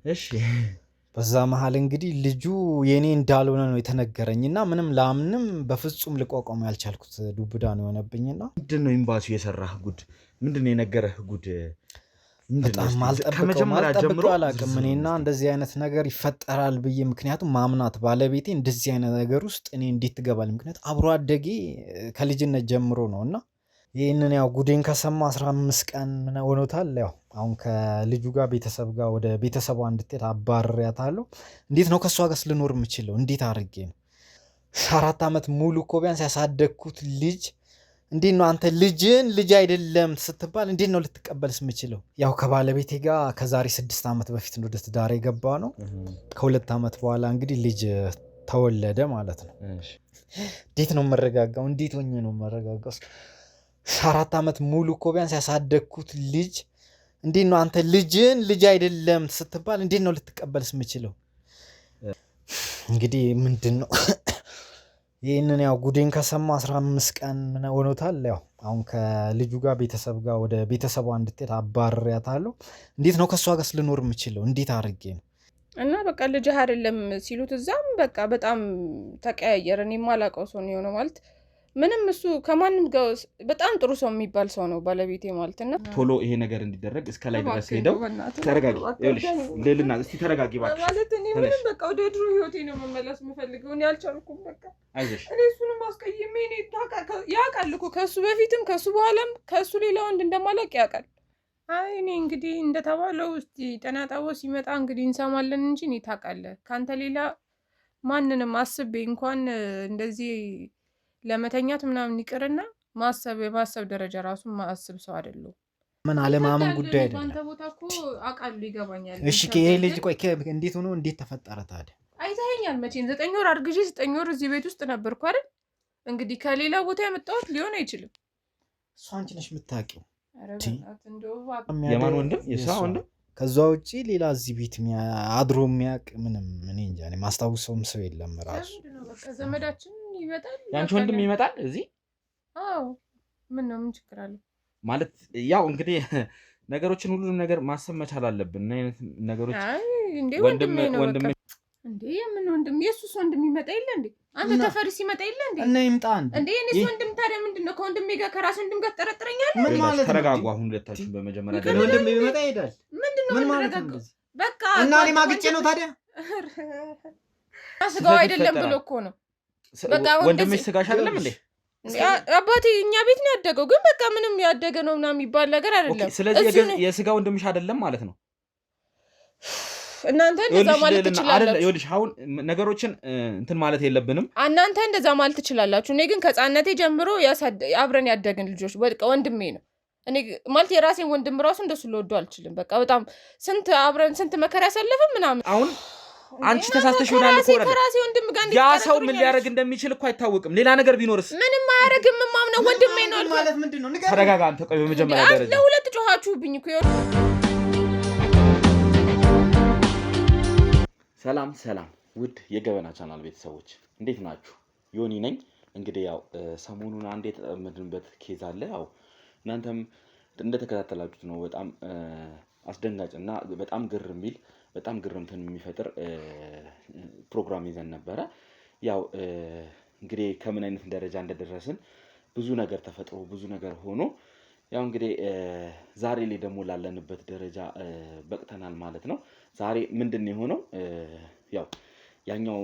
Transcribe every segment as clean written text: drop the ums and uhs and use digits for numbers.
እሺ በዛ መሃል እንግዲህ ልጁ የኔ እንዳልሆነ ነው የተነገረኝና ምንም ላምንም በፍጹም ልቋቋም ያልቻልኩት ዱብዳ ነው የሆነብኝና ምንድነው ኤምባሲው የሰራህ ጉድ? ምንድነው የነገረህ ጉድ? ምንድነው በጣም እስቲ ከመጀመሪያ ጀምሮ ማልጠብቀው አላውቅም እኔና እንደዚህ አይነት ነገር ይፈጠራል ብዬ ምክንያቱም ማምናት ባለቤቴ እንደዚህ አይነት ነገር ውስጥ እኔ እንዴት ትገባለች? ምክንያቱም አብሮ አደጌ ከልጅነት ጀምሮ ነው እና ይህንን ያው ጉዴን ከሰማ 15 ቀን ሆኖታል። ያው አሁን ከልጁ ጋር ቤተሰብ ጋር ወደ ቤተሰቧ እንድትሄድ አባርሬያታለሁ። እንዴት ነው ከእሷ ጋር ልኖር የምችለው? እንዴት አድርጌ ነው? 4 ዓመት ሙሉ እኮ ቢያንስ ያሳደግኩት ልጅ እንዴት ነው አንተ ልጅን ልጅ አይደለም ስትባል እንዴት ነው ልትቀበልስ የምችለው? ያው ከባለቤቴ ጋር ከዛሬ 6 ዓመት በፊት ነው ወደ ትዳር የገባ ነው። ከ2 ዓመት በኋላ እንግዲህ ልጅ ተወለደ ማለት ነው። እንዴት ነው የምረጋጋው? እንዴት ሆኜ ነው የምረጋጋው? 4 ዓመት ሙሉ እኮ ቢያንስ ያሳደግኩት ልጅ እንዴት ነው አንተ ልጅን ልጅ አይደለም ስትባል እንዴት ነው ልትቀበልስ የምችለው? እንግዲህ ምንድን ነው ይህንን ያው ጉዴን ከሰማ 15 ቀን ሆኖታል። ያው አሁን ከልጁ ጋር ቤተሰብ ጋር ወደ ቤተሰቧ እንድትሄድ አባርሬያታለሁ። እንዴት ነው ከእሷ ጋር ልኖር የምችለው? እንዴት አድርጌ ነው? እና በቃ ልጅህ አይደለም ሲሉት እዛም በቃ በጣም ተቀያየረ። እኔ የማላውቀው ሰው ነው የሆነው ማለት ምንም እሱ ከማንም ጋር በጣም ጥሩ ሰው የሚባል ሰው ነው ባለቤቴ ማለት እና ቶሎ ይሄ ነገር እንዲደረግ እስከ ላይ ድረስ ሄደው ተረጋጊ። ይኸውልሽ ልልና እስቲ ተረጋጊ እባክሽ። ማለት እኔ ምንም በቃ ወደ ድሮ ህይወቴ ነው መመለስ የምፈልገው። እኔ አልቻልኩም በቃ አይዞሽ። እኔ እሱንም አስቀይሜ እኔ ያውቃል እኮ ከእሱ በፊትም ከእሱ በኋላም ከእሱ ሌላ ወንድ እንደማላውቅ ያውቃል። አይ እኔ እንግዲህ እንደተባለው እስቲ ጤና ጣቢያው ሲመጣ እንግዲህ እንሰማለን እንጂ እኔ ታውቃለህ ከአንተ ሌላ ማንንም አስቤ እንኳን እንደዚህ ለመተኛት ምናምን ይቅርና የማሰብ ደረጃ ራሱ ማስብ ሰው አይደለሁም። ምን አለማመን ጉዳይ አይደለም። በአንተ ቦታ እኮ አውቃለሁ ይገባኛል። እሺ ይሄ ልጅ ቆይ እንዴት ሆኖ እንዴት ተፈጠረ ታዲያ? አይተኸኛል መቼም 9 ወር አርግዤ 9 ወር እዚህ ቤት ውስጥ ነበርኩ አይደል? እንግዲህ ከሌላ ቦታ ያመጣሁት ሊሆን አይችልም። እሷ አንቺ ነሽ የምታውቂው። የማን ወንድም? የሷ ወንድም። ከዛ ውጪ ሌላ እዚህ ቤት አድሮ የሚያውቅ ምንም እኔ እንጃ እኔ ማስታውሰውም ሰው የለም። ራሱ በቃ ዘመዳችን ይመጣል። ያንቺ ወንድም ይመጣል እዚህ? አዎ ምን ነው ምን ችግር አለ? ማለት ያው እንግዲህ ነገሮችን ሁሉንም ነገር ማሰብ መቻል አለብን። እና አይነት ነገሮች ወንድም እንዴ ምን ወንድም? ኢየሱስ ወንድም ይመጣ የለ እንዴ? አንተ ተፈሪ ሲመጣ የለ እንዴ? እና ይምጣ እንዴ? እኔስ ወንድም ታዲያ ምንድነው? ከወንድሜ ጋር ከራስ ወንድም ጋር ተጠረጥረኛለህ? ምን ማለት ነው? ተረጋጉ። አሁን ሁለታችሁ በመጀመሪያ ደረጃ ወንድም ይመጣ ይሄዳል። ምንድነው? ምን ማለት ነው? በቃ እና እኔ ማግጬ ነው ታዲያ? ስጋው አይደለም ብሎ እኮ ነው። በቃ ወንድምሽ ስጋሽ አይደለም እንዴ? አባቴ እኛ ቤት ነው ያደገው፣ ግን በቃ ምንም ያደገ ነው ምናምን የሚባል ነገር አይደለም። ስለዚህ የስጋ ወንድምሽ አይደለም ማለት ነው። እናንተ እንደዛ ማለት ትችላላችሁ። ይኸውልሽ አሁን ነገሮችን እንትን ማለት የለብንም። እናንተ እንደዛ ማለት ትችላላችሁ። እኔ ግን ከሕፃንነቴ ጀምሮ አብረን ያደግን ልጆች በቃ ወንድሜ ነው። እኔ ማለት የራሴን ወንድም ራሱ እንደሱ ልወደው አልችልም። በቃ በጣም አብረን ስንት መከራ ያሳለፍን ምናምን። አሁን አንቺ ተሳስተሽ ይሆናል እኮ ከራሴ ወንድም ጋር ያ ሰው ምን ሊያደርግ እንደሚችል እኮ አይታወቅም። ሌላ ነገር ቢኖርስ? ምንም አያደርግም። ማምነው ወንድሜ ነው ማለት ምንድነው? ተረጋጋ አንተ። ቆይ በመጀመሪያ ደረጃ ለሁለት ጮኻችሁብኝ እኮ። ሰላም ውድ የገበና ቻናል ቤተሰቦች እንዴት ናችሁ? ዮኒ ነኝ። እንግዲህ ያው ሰሞኑን አንድ የተጠመድንበት ኬዝ አለ። ያው እናንተም እንደተከታተላችሁት ነው። በጣም አስደንጋጭና በጣም በጣም ግርምትን የሚፈጥር ፕሮግራም ይዘን ነበረ። ያው እንግዲህ ከምን አይነት ደረጃ እንደደረስን ብዙ ነገር ተፈጥሮ ብዙ ነገር ሆኖ ያው እንግዲህ ዛሬ ላይ ደግሞ ላለንበት ደረጃ በቅተናል ማለት ነው። ዛሬ ምንድነው የሆነው? ያው ያኛው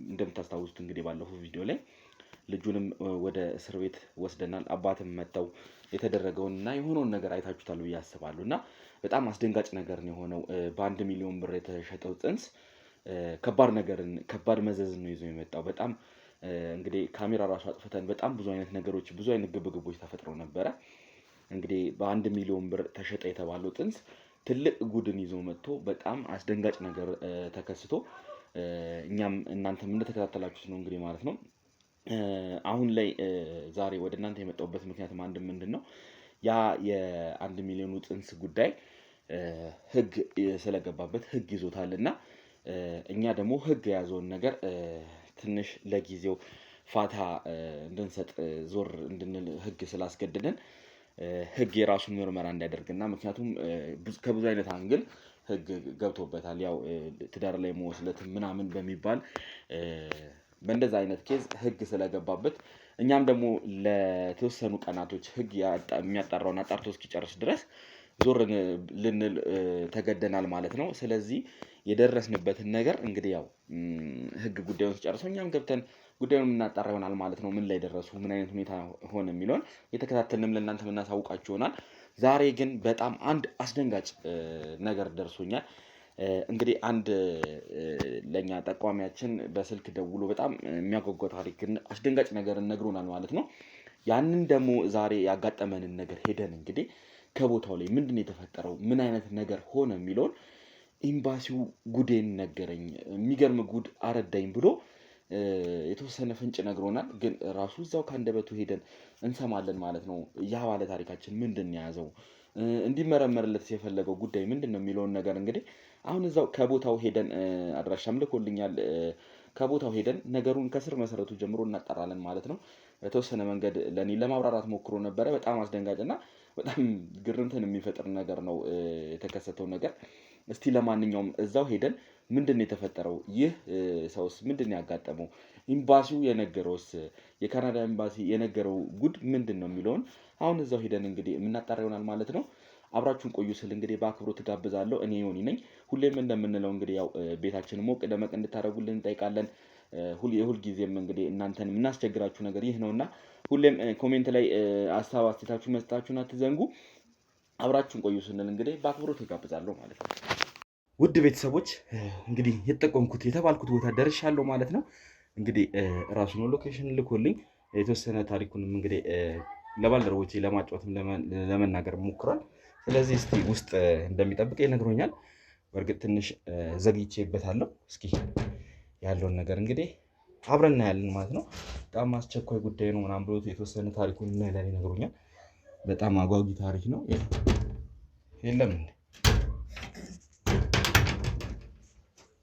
እንደምታስታውሱት እንግዲህ ባለፈው ቪዲዮ ላይ ልጁንም ወደ እስር ቤት ወስደናል። አባትም መተው የተደረገውንና የሆነውን ነገር አይታችሁታል ብዬ አስባለሁ። እና በጣም አስደንጋጭ ነገር ነው የሆነው። በ1 ሚሊዮን ብር የተሸጠው ጽንስ ከባድ መዘዝ ነው ይዞ የመጣው። በጣም እንግዲህ ካሜራ ራሱ አጥፍተን በጣም ብዙ አይነት ነገሮች ብዙ አይነት ግብግቦች ተፈጥረው ነበረ። እንግዲህ በ1 ሚሊዮን ብር ተሸጠ የተባለው ጽንስ ትልቅ ጉድን ይዞ መጥቶ በጣም አስደንጋጭ ነገር ተከስቶ እኛም እናንተም እንደተከታተላችሁት ነው እንግዲህ ማለት ነው። አሁን ላይ ዛሬ ወደ እናንተ የመጣሁበት ምክንያት ምንድነው? ያ የ1 ሚሊዮኑ ጽንስ ጉዳይ ህግ ስለገባበት ህግ ይዞታልና እኛ ደግሞ ህግ የያዘውን ነገር ትንሽ ለጊዜው ፋታ እንድንሰጥ ዞር እንድንል ህግ ስላስገደደን ህግ የራሱን ምርመራ እንዲያደርግና ምክንያቱም ከብዙ አይነት አንግል ህግ ገብቶበታል። ያው ትዳር ላይ መወስለት ምናምን በሚባል በእንደዛ አይነት ኬዝ ህግ ስለገባበት እኛም ደግሞ ለተወሰኑ ቀናቶች ህግ የሚያጣራውን አጣርቶ እስኪጨርስ ድረስ ዞር ልንል ተገደናል ማለት ነው። ስለዚህ የደረስንበትን ነገር እንግዲህ ያው ህግ ጉዳዩን ሲጨርሰው እኛም ገብተን ጉዳዩን የምናጣራ ይሆናል ማለት ነው። ምን ላይ ደረሱ፣ ምን አይነት ሁኔታ ሆነ የሚለውን የተከታተልንም ለእናንተ የምናሳውቃችሁ ይሆናል። ዛሬ ግን በጣም አንድ አስደንጋጭ ነገር ደርሶኛል። እንግዲህ አንድ ለእኛ ጠቋሚያችን በስልክ ደውሎ በጣም የሚያጓጓ ታሪክ አስደንጋጭ ነገር ነግሮናል ማለት ነው። ያንን ደግሞ ዛሬ ያጋጠመንን ነገር ሄደን እንግዲህ ከቦታው ላይ ምንድን ነው የተፈጠረው፣ ምን አይነት ነገር ሆነ የሚለውን ኤምባሲው ጉዴን ነገረኝ፣ የሚገርም ጉድ አረዳኝ ብሎ የተወሰነ ፍንጭ ነግሮናል። ግን ራሱ እዛው ከአንደበቱ ሄደን እንሰማለን ማለት ነው። ያ ባለ ታሪካችን ምንድን የያዘው እንዲመረመርለት የፈለገው ጉዳይ ምንድን ነው የሚለውን ነገር እንግዲህ አሁን እዛው ከቦታው ሄደን አድራሻም ልኮልኛል። ከቦታው ሄደን ነገሩን ከስር መሰረቱ ጀምሮ እናጠራለን ማለት ነው። በተወሰነ መንገድ ለእኔ ለማብራራት ሞክሮ ነበረ። በጣም አስደንጋጭና በጣም ግርምትን የሚፈጥር ነገር ነው የተከሰተው ነገር። እስቲ ለማንኛውም እዛው ሄደን ምንድን ነው የተፈጠረው፣ ይህ ሰውስ ምንድን ነው ያጋጠመው፣ ኤምባሲው የነገረውስ፣ የካናዳ ኤምባሲ የነገረው ጉድ ምንድን ነው የሚለውን አሁን እዛው ሄደን እንግዲህ የምናጣራ ይሆናል ማለት ነው። አብራችሁን ቆዩ ስል እንግዲህ በአክብሮት ትጋብዛለሁ። እኔ ዮኒ ነኝ። ሁሌም እንደምንለው እንግዲህ ያው ቤታችንን ሞቅ ደመቅ እንድታደርጉልን እንጠይቃለን። የሁልጊዜም እንግዲህ እናንተን የምናስቸግራችሁ ነገር ይህ ነውና ሁሌም ኮሜንት ላይ ሀሳብ አስተያየታችሁ መስጠታችሁን አትዘንጉ። አብራችሁን ቆዩ ስንል እንግዲህ በአክብሮት ትጋብዛለሁ ማለት ነው። ውድ ቤተሰቦች እንግዲህ የተጠቆምኩት የተባልኩት ቦታ ደርሻለሁ ማለት ነው። እንግዲህ ራሱን ሎኬሽን ልኮልኝ የተወሰነ ታሪኩንም እንግዲህ ለባልደረቦቼ ለማጫወትም ለመናገር ሞክሯል። ስለዚህ እስቲ ውስጥ እንደሚጠብቅ ይነግሮኛል። በእርግጥ ትንሽ ዘግይቼበታለሁ። እስኪ ያለውን ነገር እንግዲህ አብረን እናያለን ማለት ነው። በጣም አስቸኳይ ጉዳይ ነው ምናምን ብሎ የተወሰነ ታሪኩን ለኔ ነግሮኛል። በጣም አጓጊ ታሪክ ነው። የለም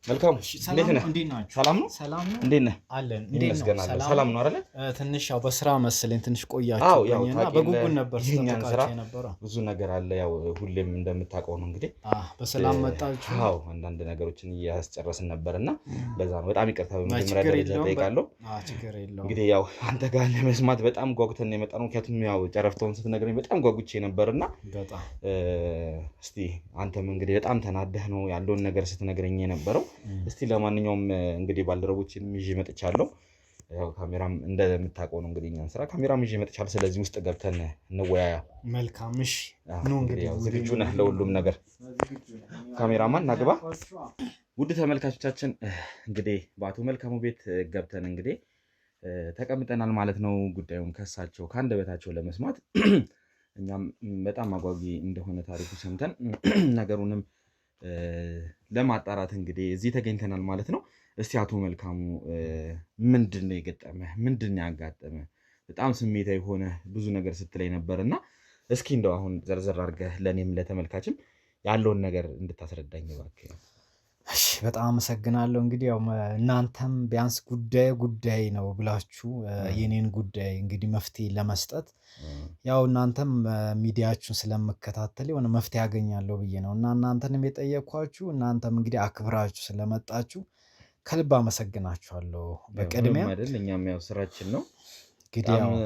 መልካም እንዴት ነህ? ሰላም ነው? ሰላም ነው። እንዴት ነህ? አለን። ሰላም ነው አይደል? ትንሽ ያው በስራ መሰለኝ ትንሽ ቆያችሁና በጉጉን ነበር ስራ ብዙ ነገር አለ። ያው ሁሌም እንደምታውቀው ነው እንግዲህ በሰላም መጣችሁ። አዎ አንዳንድ ነገሮችን እያስጨረስን ነበርና ለዛ ነው በጣም ይቅርታ በመጀመሪያ ደረጃ ጠይቃለሁ። ችግር የለውም። እንግዲህ ያው አንተ ጋር ለመስማት በጣም ጓጉተን የመጣ ነው። ምክንያቱም ያው ጨረፍታውን ስትነግረኝ በጣም ጓጉቼ ነበርና በጣም እስቲ አንተም እንግዲህ በጣም ተናደህ ነው ያለውን ነገር ስትነግረኝ የነበረው። እስቲ ለማንኛውም እንግዲህ ባልደረቦችንም ይዤ መጥቻለሁ። ያው ካሜራም እንደምታውቀው ነው እንግዲህ እኛን ስራ ካሜራም ይዤ መጥቻለሁ። ስለዚህ ውስጥ ገብተን እንወያያ። መልካም እሺ። እንግዲህ ያው ዝግጁ ነህ ለሁሉም ነገር? ካሜራማን ናግባ። ውድ ተመልካቾቻችን እንግዲህ በአቶ መልካሙ ቤት ገብተን እንግዲህ ተቀምጠናል ማለት ነው። ጉዳዩን ከሳቸው ከአንደበታቸው ለመስማት እኛም በጣም አጓጊ እንደሆነ ታሪኩ ሰምተን ነገሩንም ለማጣራት እንግዲህ እዚህ ተገኝተናል ማለት ነው። እስቲ አቶ መልካሙ ምንድን ነው የገጠመህ? ምንድን ነው ያጋጠመህ? በጣም ስሜታዊ ሆነ ብዙ ነገር ስትለኝ ነበርና እስኪ እንደው አሁን ዘርዘር አድርገህ ለእኔም ለተመልካችም ያለውን ነገር እንድታስረዳኝ እባክህ። እሺ በጣም አመሰግናለሁ። እንግዲህ ያው እናንተም ቢያንስ ጉዳይ ነው ብላችሁ የኔን ጉዳይ እንግዲህ መፍትሄ ለመስጠት ያው እናንተም ሚዲያችሁን ስለምከታተል የሆነ መፍትሄ ያገኛለሁ ብዬ ነው እና እናንተንም የጠየኳችሁ። እናንተም እንግዲህ አክብራችሁ ስለመጣችሁ ከልብ አመሰግናችኋለሁ። በቅድሚያ አይደል እኛም ያው ስራችን ነው።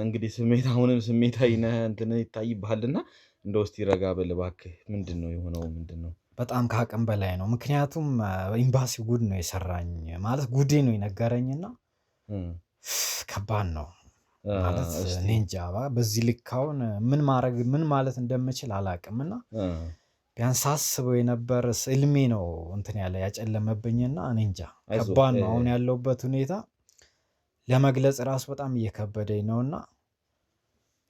እንግዲህ አሁንም ስሜታዊ ነህ እንትን ይታይብሃልና እንደው እስቲ ረጋ በል እባክህ። ምንድን ነው የሆነው? ምንድን ነው? በጣም ከአቅም በላይ ነው። ምክንያቱም ኤምባሲው ጉድ ነው የሰራኝ ማለት ጉዴ ነው የነገረኝና ከባድ ነው ማለት እኔ እንጃ በዚህ ልክ አሁን ምን ማለት እንደምችል አላውቅምና ቢያንስ ሳስበው የነበር ህልሜ ነው እንትን ያለ ያጨለመብኝና እኔ እንጃ ከባድ ነው። አሁን ያለውበት ሁኔታ ለመግለጽ ራሱ በጣም እየከበደኝ ነውና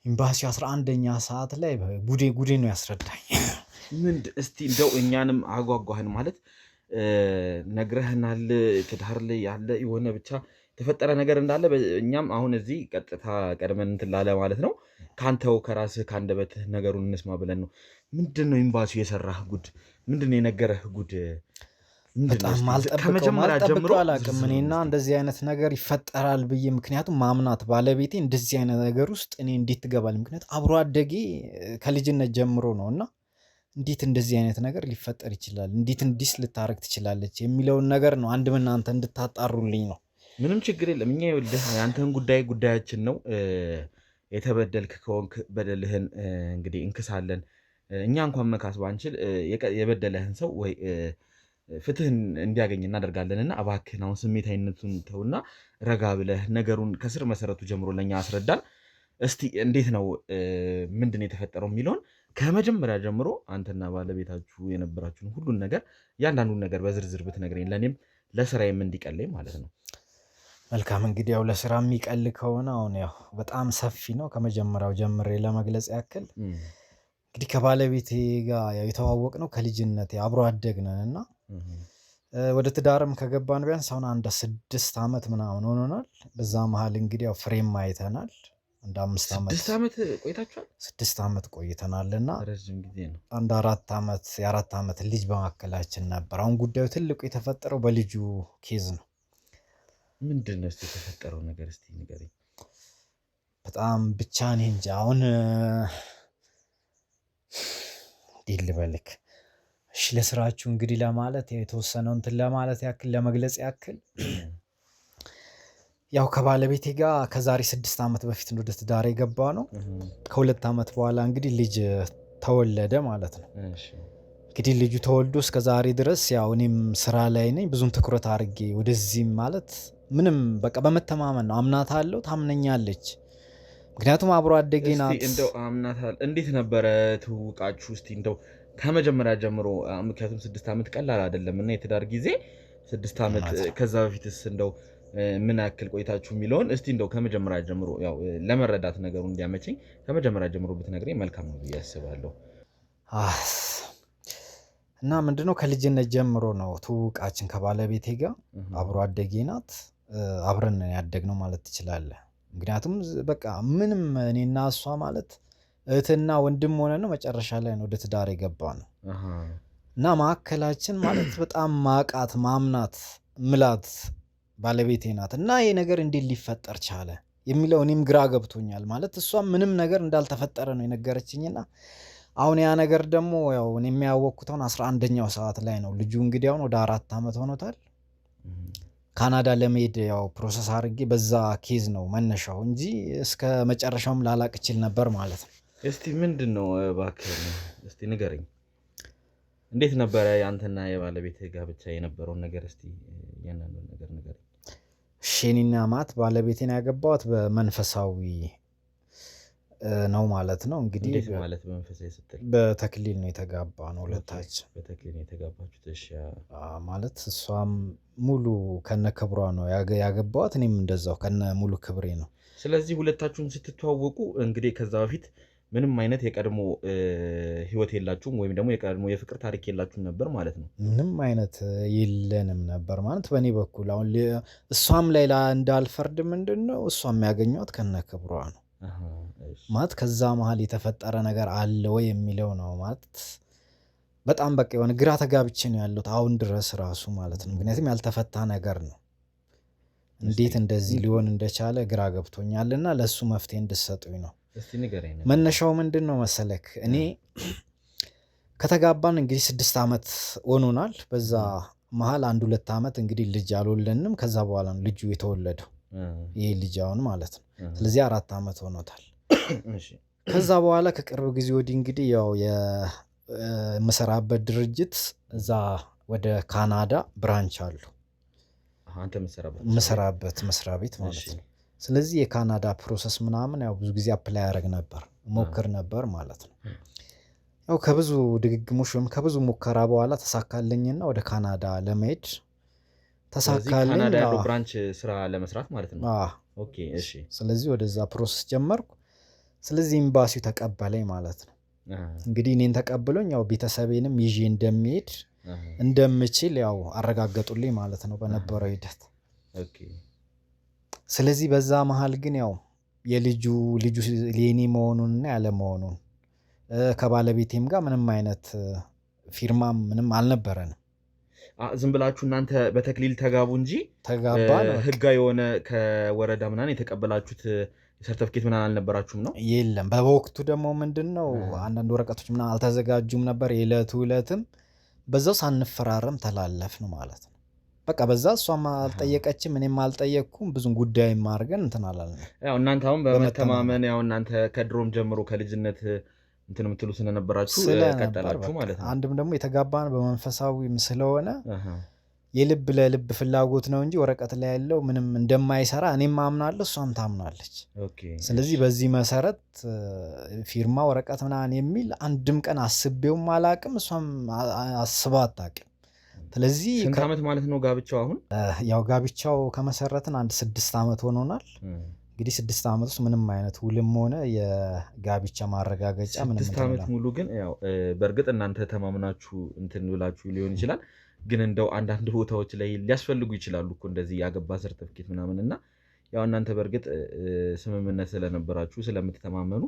ኤምባሲው 11ኛ ሰዓት ላይ ጉዴ ነው ያስረዳኝ። እስቲ እንደው እኛንም አጓጓህን ማለት ነግረህናል። ትዳር ላይ ያለ የሆነ ብቻ የተፈጠረ ነገር እንዳለ እኛም አሁን እዚህ ቀጥታ ቀድመን እንትን ላለ ማለት ነው ካንተው ከራስህ ካንደበትህ ነገሩን እንስማ ብለን ነው። ምንድን ነው ኤምባሲው የሰራህ ጉድ? ምንድን ነው የነገረህ ጉድ? በጣም አልጠብቀው አላውቅም እኔና እንደዚህ አይነት ነገር ይፈጠራል ብዬ። ምክንያቱም ማምናት ባለቤቴ እንደዚህ አይነት ነገር ውስጥ እኔ እንዴት ትገባል? ምክንያቱም አብሮ አደጌ ከልጅነት ጀምሮ ነው እና እንዴት እንደዚህ አይነት ነገር ሊፈጠር ይችላል? እንዴት እንዲስ ልታረግ ትችላለች? የሚለውን ነገር ነው አንድም እናንተ እንድታጣሩልኝ ነው። ምንም ችግር የለም። እኛ ይኸውልህ ያንተን ጉዳያችን ነው። የተበደልክ ከሆንክ በደልህን እንግዲህ እንክሳለን። እኛ እንኳን መካስ ባንችል የበደለህን ሰው ወይ ፍትህን እንዲያገኝ እናደርጋለን። እና እባክህን አሁን ስሜታዊነቱን ተውና ረጋ ብለህ ነገሩን ከስር መሰረቱ ጀምሮ ለእኛ አስረዳን። እስቲ እንዴት ነው ምንድን የተፈጠረው የሚለውን ከመጀመሪያ ጀምሮ አንተና ባለቤታችሁ የነበራችሁን ሁሉን ነገር እያንዳንዱን ነገር በዝርዝር ብትነግረኝ ለእኔም ለስራዬም እንዲቀለኝ ማለት ነው። መልካም እንግዲህ ያው ለስራ የሚቀል ከሆነ አሁን ያው በጣም ሰፊ ነው። ከመጀመሪያው ጀምሬ ለመግለጽ ያክል እንግዲህ ከባለቤቴ ጋር ያው የተዋወቅነው ከልጅነት አብሮ አደግነን እና ወደ ትዳርም ከገባን ቢያንስ አሁን አንድ 6 ዓመት ምናምን ሆኖናል። በዛ መሀል እንግዲህ ያው ፍሬም አይተናል። አንድ 5 ዓመት 6 ዓመት ቆይታችኋል? 6 ዓመት ቆይተናል እና ረጅም ጊዜ ነው። አንድ 4 ዓመት ልጅ በመካከላችን ነበር። አሁን ጉዳዩ ትልቁ የተፈጠረው በልጁ ኬዝ ነው። ምንድን ነው የተፈጠረው ነገር እስቲ ንገረኝ። በጣም ብቻ እኔ እንጃ አሁን እንዴት ልበልክ። እሺ ለስራችሁ እንግዲህ ለማለት የተወሰነው እንትን ለማለት ያክል ለመግለጽ ያክል ያው ከባለቤቴ ጋር ከዛሬ 6 ዓመት በፊት ወደ ትዳር የገባ ነው። ከ2 ዓመት በኋላ እንግዲህ ልጅ ተወለደ ማለት ነው። እንግዲህ ልጁ ተወልዶ እስከ ዛሬ ድረስ ያው እኔም ስራ ላይ ነኝ። ብዙም ትኩረት አድርጌ ወደዚህም ማለት ምንም በቃ በመተማመን ነው። አምናታለሁ፣ ታምነኛለች። ምክንያቱም አብሮ አደጌ ናት። እስቲ እንደው አምናታል። እንዴት ነበረ ትውቃችሁ? እስቲ እንደው ከመጀመሪያ ጀምሮ ምክንያቱም 6 ዓመት ቀላል አይደለም እና የትዳር ጊዜ 6 ዓመት ከዛ በፊትስ እንደው ምን ያክል ቆይታችሁ የሚለውን እስቲ እንደው ከመጀመሪያ ጀምሮ ያው ለመረዳት ነገሩ እንዲያመቸኝ ከመጀመሪያ ጀምሮ ብትነግረኝ መልካም ነው ብዬ አስባለሁ። እና ምንድነው ከልጅነት ጀምሮ ነው ትውቃችን ከባለቤቴ ጋር። አብሮ አደጌ ናት። አብረን ያደግነው ማለት ትችላለህ። ምክንያቱም በቃ ምንም እኔና እሷ ማለት እህትና ወንድም ሆነ ነው መጨረሻ ላይ ነው ወደ ትዳር የገባ ነው። እና ማዕከላችን ማለት በጣም ማቃት ማምናት ምላት ባለቤቴ ናት። እና ይሄ ነገር እንዴት ሊፈጠር ቻለ የሚለው እኔም ግራ ገብቶኛል። ማለት እሷም ምንም ነገር እንዳልተፈጠረ ነው የነገረችኝና አሁን ያ ነገር ደግሞ ያው እኔ የሚያወቅኩት 11ኛው ሰዓት ላይ ነው። ልጁ እንግዲህ አሁን ወደ 4 ዓመት ሆኖታል። ካናዳ ለመሄድ ያው ፕሮሰስ አድርጌ በዛ ኬዝ ነው መነሻው እንጂ እስከ መጨረሻውም ላላቅ እችል ነበር ማለት ነው። እስቲ ምንድነው እባክህ እስቲ ንገረኝ። እንዴት ነበረ ያንተና የባለቤትህ ጋብቻ የነበረውን ነገር እስቲ ያንንም ነገር ንገረኝ። እኔና ማት ባለቤቴን ያገባሁት በመንፈሳዊ ነው ማለት ነው። እንግዲህ እንዴት ማለት በመንፈሳዊ ስትል? በተክሊል ነው የተጋባነው ሁለታችን። በተክሊል ነው የተጋባችሁት? እሺ። ማለት እሷም ሙሉ ከነ ክብሯ ነው ያገባኋት፣ እኔም እንደዛው ከነ ሙሉ ክብሬ ነው። ስለዚህ ሁለታችሁም ስትተዋወቁ እንግዲህ ከዛ በፊት ምንም አይነት የቀድሞ ህይወት የላችሁም ወይም ደግሞ የቀድሞ የፍቅር ታሪክ የላችሁም ነበር ማለት ነው? ምንም አይነት የለንም ነበር ማለት በእኔ በኩል። አሁን እሷም ላይ እንዳልፈርድ ምንድነው እሷም ያገኘኋት ከነ ክብሯ ነው ማለት ከዛ መሀል የተፈጠረ ነገር አለ ወይ የሚለው ነው ማለት በጣም በቃ የሆነ ግራ ተጋብቼ ነው ያለሁት አሁን ድረስ ራሱ ማለት ነው። ምክንያቱም ያልተፈታ ነገር ነው። እንዴት እንደዚህ ሊሆን እንደቻለ ግራ ገብቶኛልና ለሱ መፍትሄ እንድትሰጡኝ ነው። እስቲ ንገረኝ። መነሻው ምንድነው መሰለክ? እኔ ከተጋባን እንግዲህ 6 ዓመት ሆኖናል። በዛ መሀል 1-2 ዓመት እንግዲህ ልጅ አልወለድንም። ከዛ በኋላ ነው ልጁ የተወለደው ይሄ ልጅ አሁን ማለት ነው። ስለዚህ 4 ዓመት ሆኖታል። ከዛ በኋላ ከቅርብ ጊዜ ወዲህ እንግዲህ ያው የምሰራበት ድርጅት እዛ ወደ ካናዳ ብራንች አሉ። አንተ የምሰራበት መስሪያ ቤት ማለት ነው። ስለዚህ የካናዳ ፕሮሰስ ምናምን ያው ብዙ ጊዜ አፕላይ ያደርግ ነበር ሞክር ነበር ማለት ነው። ያው ከብዙ ድግግሞሽ ወይም ከብዙ ሙከራ በኋላ ተሳካልኝና ወደ ካናዳ ለመሄድ ተሳካልኝ። ካናዳ ያለው ብራንች ስራ ለመስራት ማለት ነው። ኦኬ እሺ። ስለዚህ ወደዛ ፕሮሰስ ጀመርኩ። ስለዚህ ኤምባሲው ተቀበለኝ ማለት ነው። እንግዲህ እኔን ተቀብሎኝ ያው ቤተሰቤንም ይዤ እንደሚሄድ እንደምችል ያው አረጋገጡልኝ ማለት ነው በነበረው ሂደት። ኦኬ። ስለዚህ በዛ መሃል ግን ያው ልጁ የኔ መሆኑንና ያለ መሆኑን ከባለቤቴም ጋር ምንም አይነት ፊርማም ምንም አልነበረንም። ዝም ብላችሁ እናንተ በተክሊል ተጋቡ እንጂ ተጋባ ነው ህጋዊ የሆነ ከወረዳ ምናምን የተቀበላችሁት ሰርተፊኬት ምናምን አልነበራችሁም ነው? የለም በወቅቱ ደግሞ ምንድነው አንዳንድ ወረቀቶች ምናምን አልተዘጋጁም ነበር። የዕለቱም በዛው ሳንፈራረም ተላለፍን ማለት ነው። በቃ በዛ እሷም አልጠየቀችም እኔም አልጠየቅኩም ብዙም ጉዳይም አድርገን እንትን አላልንም። ያው እናንተ አሁን በመተማመን ያው እናንተ ከድሮም ጀምሮ ከልጅነት እንትን የምትሉ ስለነበራችሁ ቀጠላችሁ ማለት ነው። አንድም ደግሞ የተጋባን በመንፈሳዊም ስለሆነ የልብ ለልብ ፍላጎት ነው እንጂ ወረቀት ላይ ያለው ምንም እንደማይሰራ እኔም አምናለሁ እሷም ታምናለች። ስለዚህ በዚህ መሰረት ፊርማ ወረቀት ምናምን የሚል አንድም ቀን አስቤውም አላቅም እሷም አስበው አታውቅም። ስለዚህ ስንት ዓመት ማለት ነው ጋብቻው? አሁን ያው ጋብቻው ከመሰረትን 6 ዓመት ሆኖናል። እንግዲህ 6 ዓመት ውስጥ ምንም አይነት ውልም ሆነ የጋብቻ ማረጋገጫ ምንም 6 ዓመት ሙሉ ግን ያው በእርግጥ እናንተ ተማምናችሁ እንትን ብላችሁ ሊሆን ይችላል። ግን እንደው አንዳንድ ቦታዎች ላይ ሊያስፈልጉ ይችላሉ እኮ እንደዚህ ያገባ ሰርተፊኬት ምናምን እና ያው እናንተ በእርግጥ ስምምነት ስለነበራችሁ ስለምትተማመኑ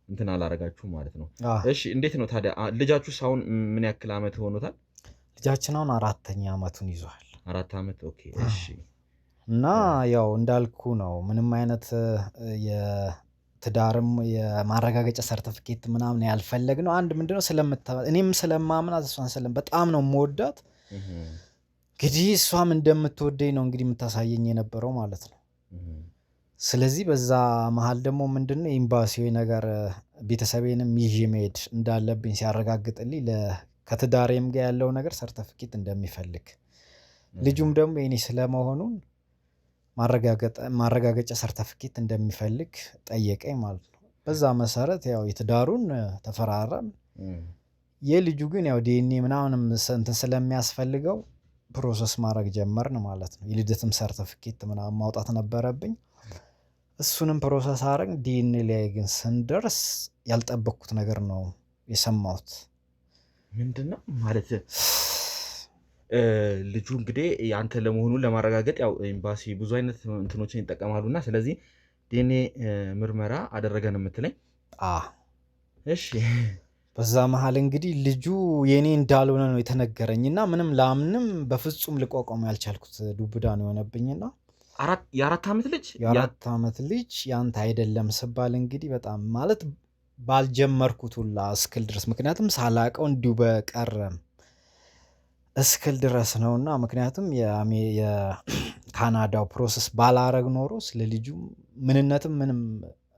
እንትን አላረጋችሁም ማለት ነው። እሺ እንዴት ነው ታዲያ ልጃችሁስ አሁን ምን ያክል ዓመት ሆኖታል? ልጃችን አሁን 4ኛ ዓመቱን ይዟል። 4 ዓመት ኦኬ እሺ። እና ያው እንዳልኩ ነው ምንም አይነት የትዳርም የማረጋገጫ ሰርተፊኬት ምናምን ያልፈለግነው አንድ ምንድነው እኔም ስለማምናት እሷን በጣም ነው የምወዳት። እንግዲህ እሷም እንደምትወደኝ ነው እንግዲህ የምታሳየኝ የነበረው ማለት ነው። ስለዚህ በዛ መሃል ደግሞ ምንድነው ኤምባሲው ነገር ቤተሰቤንም ይዤ መሄድ እንዳለብኝ ሲያረጋግጥልኝ ከትዳሬም ጋር ያለው ነገር ሰርተፊኬት እንደሚፈልግ ልጁም ደግሞ የኔ ስለመሆኑን ማረጋገጫ ሰርተፊኬት እንደሚፈልግ ጠየቀኝ ማለት ነው። በዛ መሰረት ያው የትዳሩን ተፈራረም። የልጁ ግን ያው ዲኤንኤ ምናምንም እንትን ስለሚያስፈልገው ፕሮሰስ ማድረግ ጀመርን ማለት ነው። የልደትም ሰርተፊኬት ምናምን ማውጣት ነበረብኝ። እሱንም ፕሮሰስ አረግ ዲኤንኤ ላይ ግን ስንደርስ ያልጠበቅኩት ነገር ነው የሰማሁት። ምንድነው ማለት ልጁ እንግዲህ ያንተ ለመሆኑን ለማረጋገጥ ያው ኤምባሲ ብዙ አይነት እንትኖችን ይጠቀማሉና ስለዚህ ዲኤንኤ ምርመራ አደረገን የምትለኝ? እሺ በዛ መሃል እንግዲህ ልጁ የኔ እንዳልሆነ ነው የተነገረኝና ምንም ላምንም በፍጹም ልቋቋም ያልቻልኩት ዱብዳ ነው የሆነብኝና የ4 ዓመት ልጅ የ4 ዓመት ልጅ ያንተ አይደለም ስባል እንግዲህ በጣም ማለት ባልጀመርኩት ሁላ እስክል ድረስ ምክንያቱም ሳላቀው እንዲሁ በቀረም እስክል ድረስ ነውና ምክንያቱም የካናዳው ፕሮሰስ ባላረግ ኖሮ ስለ ልጁ ምንነትም ምንም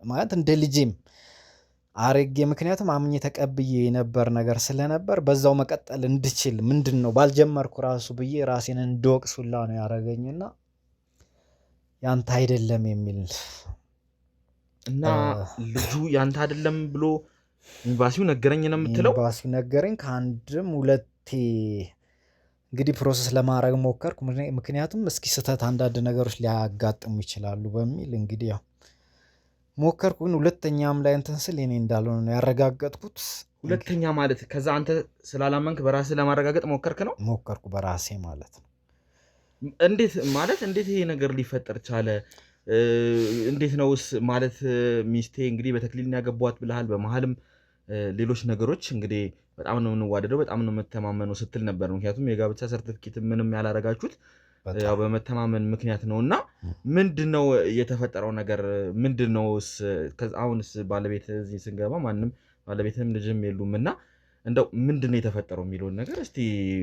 ማለት እንደ ልጄም አረጌ ምክንያቱም አምኜ ተቀብዬ የነበር ነገር ስለነበር በዛው መቀጠል እንድችል ምንድነው ባልጀመርኩ ራሱ ብዬ ራሴን እንደወቅስ ሁላ ነው ያረገኝና ያንተ አይደለም የሚል እና ልጁ ያንተ አይደለም ብሎ ኤምባሲው ነገረኝ ነው የምትለው? ኤምባሲው ነገረኝ ከአንድም ሁለቴ እንግዲህ ፕሮሰስ ለማድረግ ሞከርኩ። ምክንያቱም እስኪ ስህተት አንዳንድ ነገሮች ሊያጋጥሙ ይችላሉ በሚል እንግዲህ ያው ሞከርኩ። ግን ሁለተኛም ላይ እንትን ስል እኔ እንዳልሆነ ነው ያረጋገጥኩት። ሁለተኛ ማለት ከዛ አንተ ስላላመንክ በራስህ ለማረጋገጥ ሞከርክ ነው? ሞከርኩ በራሴ ማለት ነው። እንዴት ይሄ ነገር ሊፈጠር ቻለ? እንዴት ነውስ ማለት ሚስቴ እንግዲህ በተክሊል ያገቧት ብለሃል። በመሃልም ሌሎች ነገሮች እንግዲህ በጣም ነው የምንዋደደው በጣም ነው የምተማመነው ስትል ነበር። ምክንያቱም የጋብቻ ሰርተፊኬት ምንም ያላረጋችሁት ያው በመተማመን ምክንያት ነውና ምንድነው የተፈጠረው ነገር? ምንድነውስ አሁንስ ባለቤት እዚህ ስንገባ ማንም ባለቤትም ልጅም የሉምና እንደው ምንድነው የተፈጠረው የሚለውን ነገር እስቲ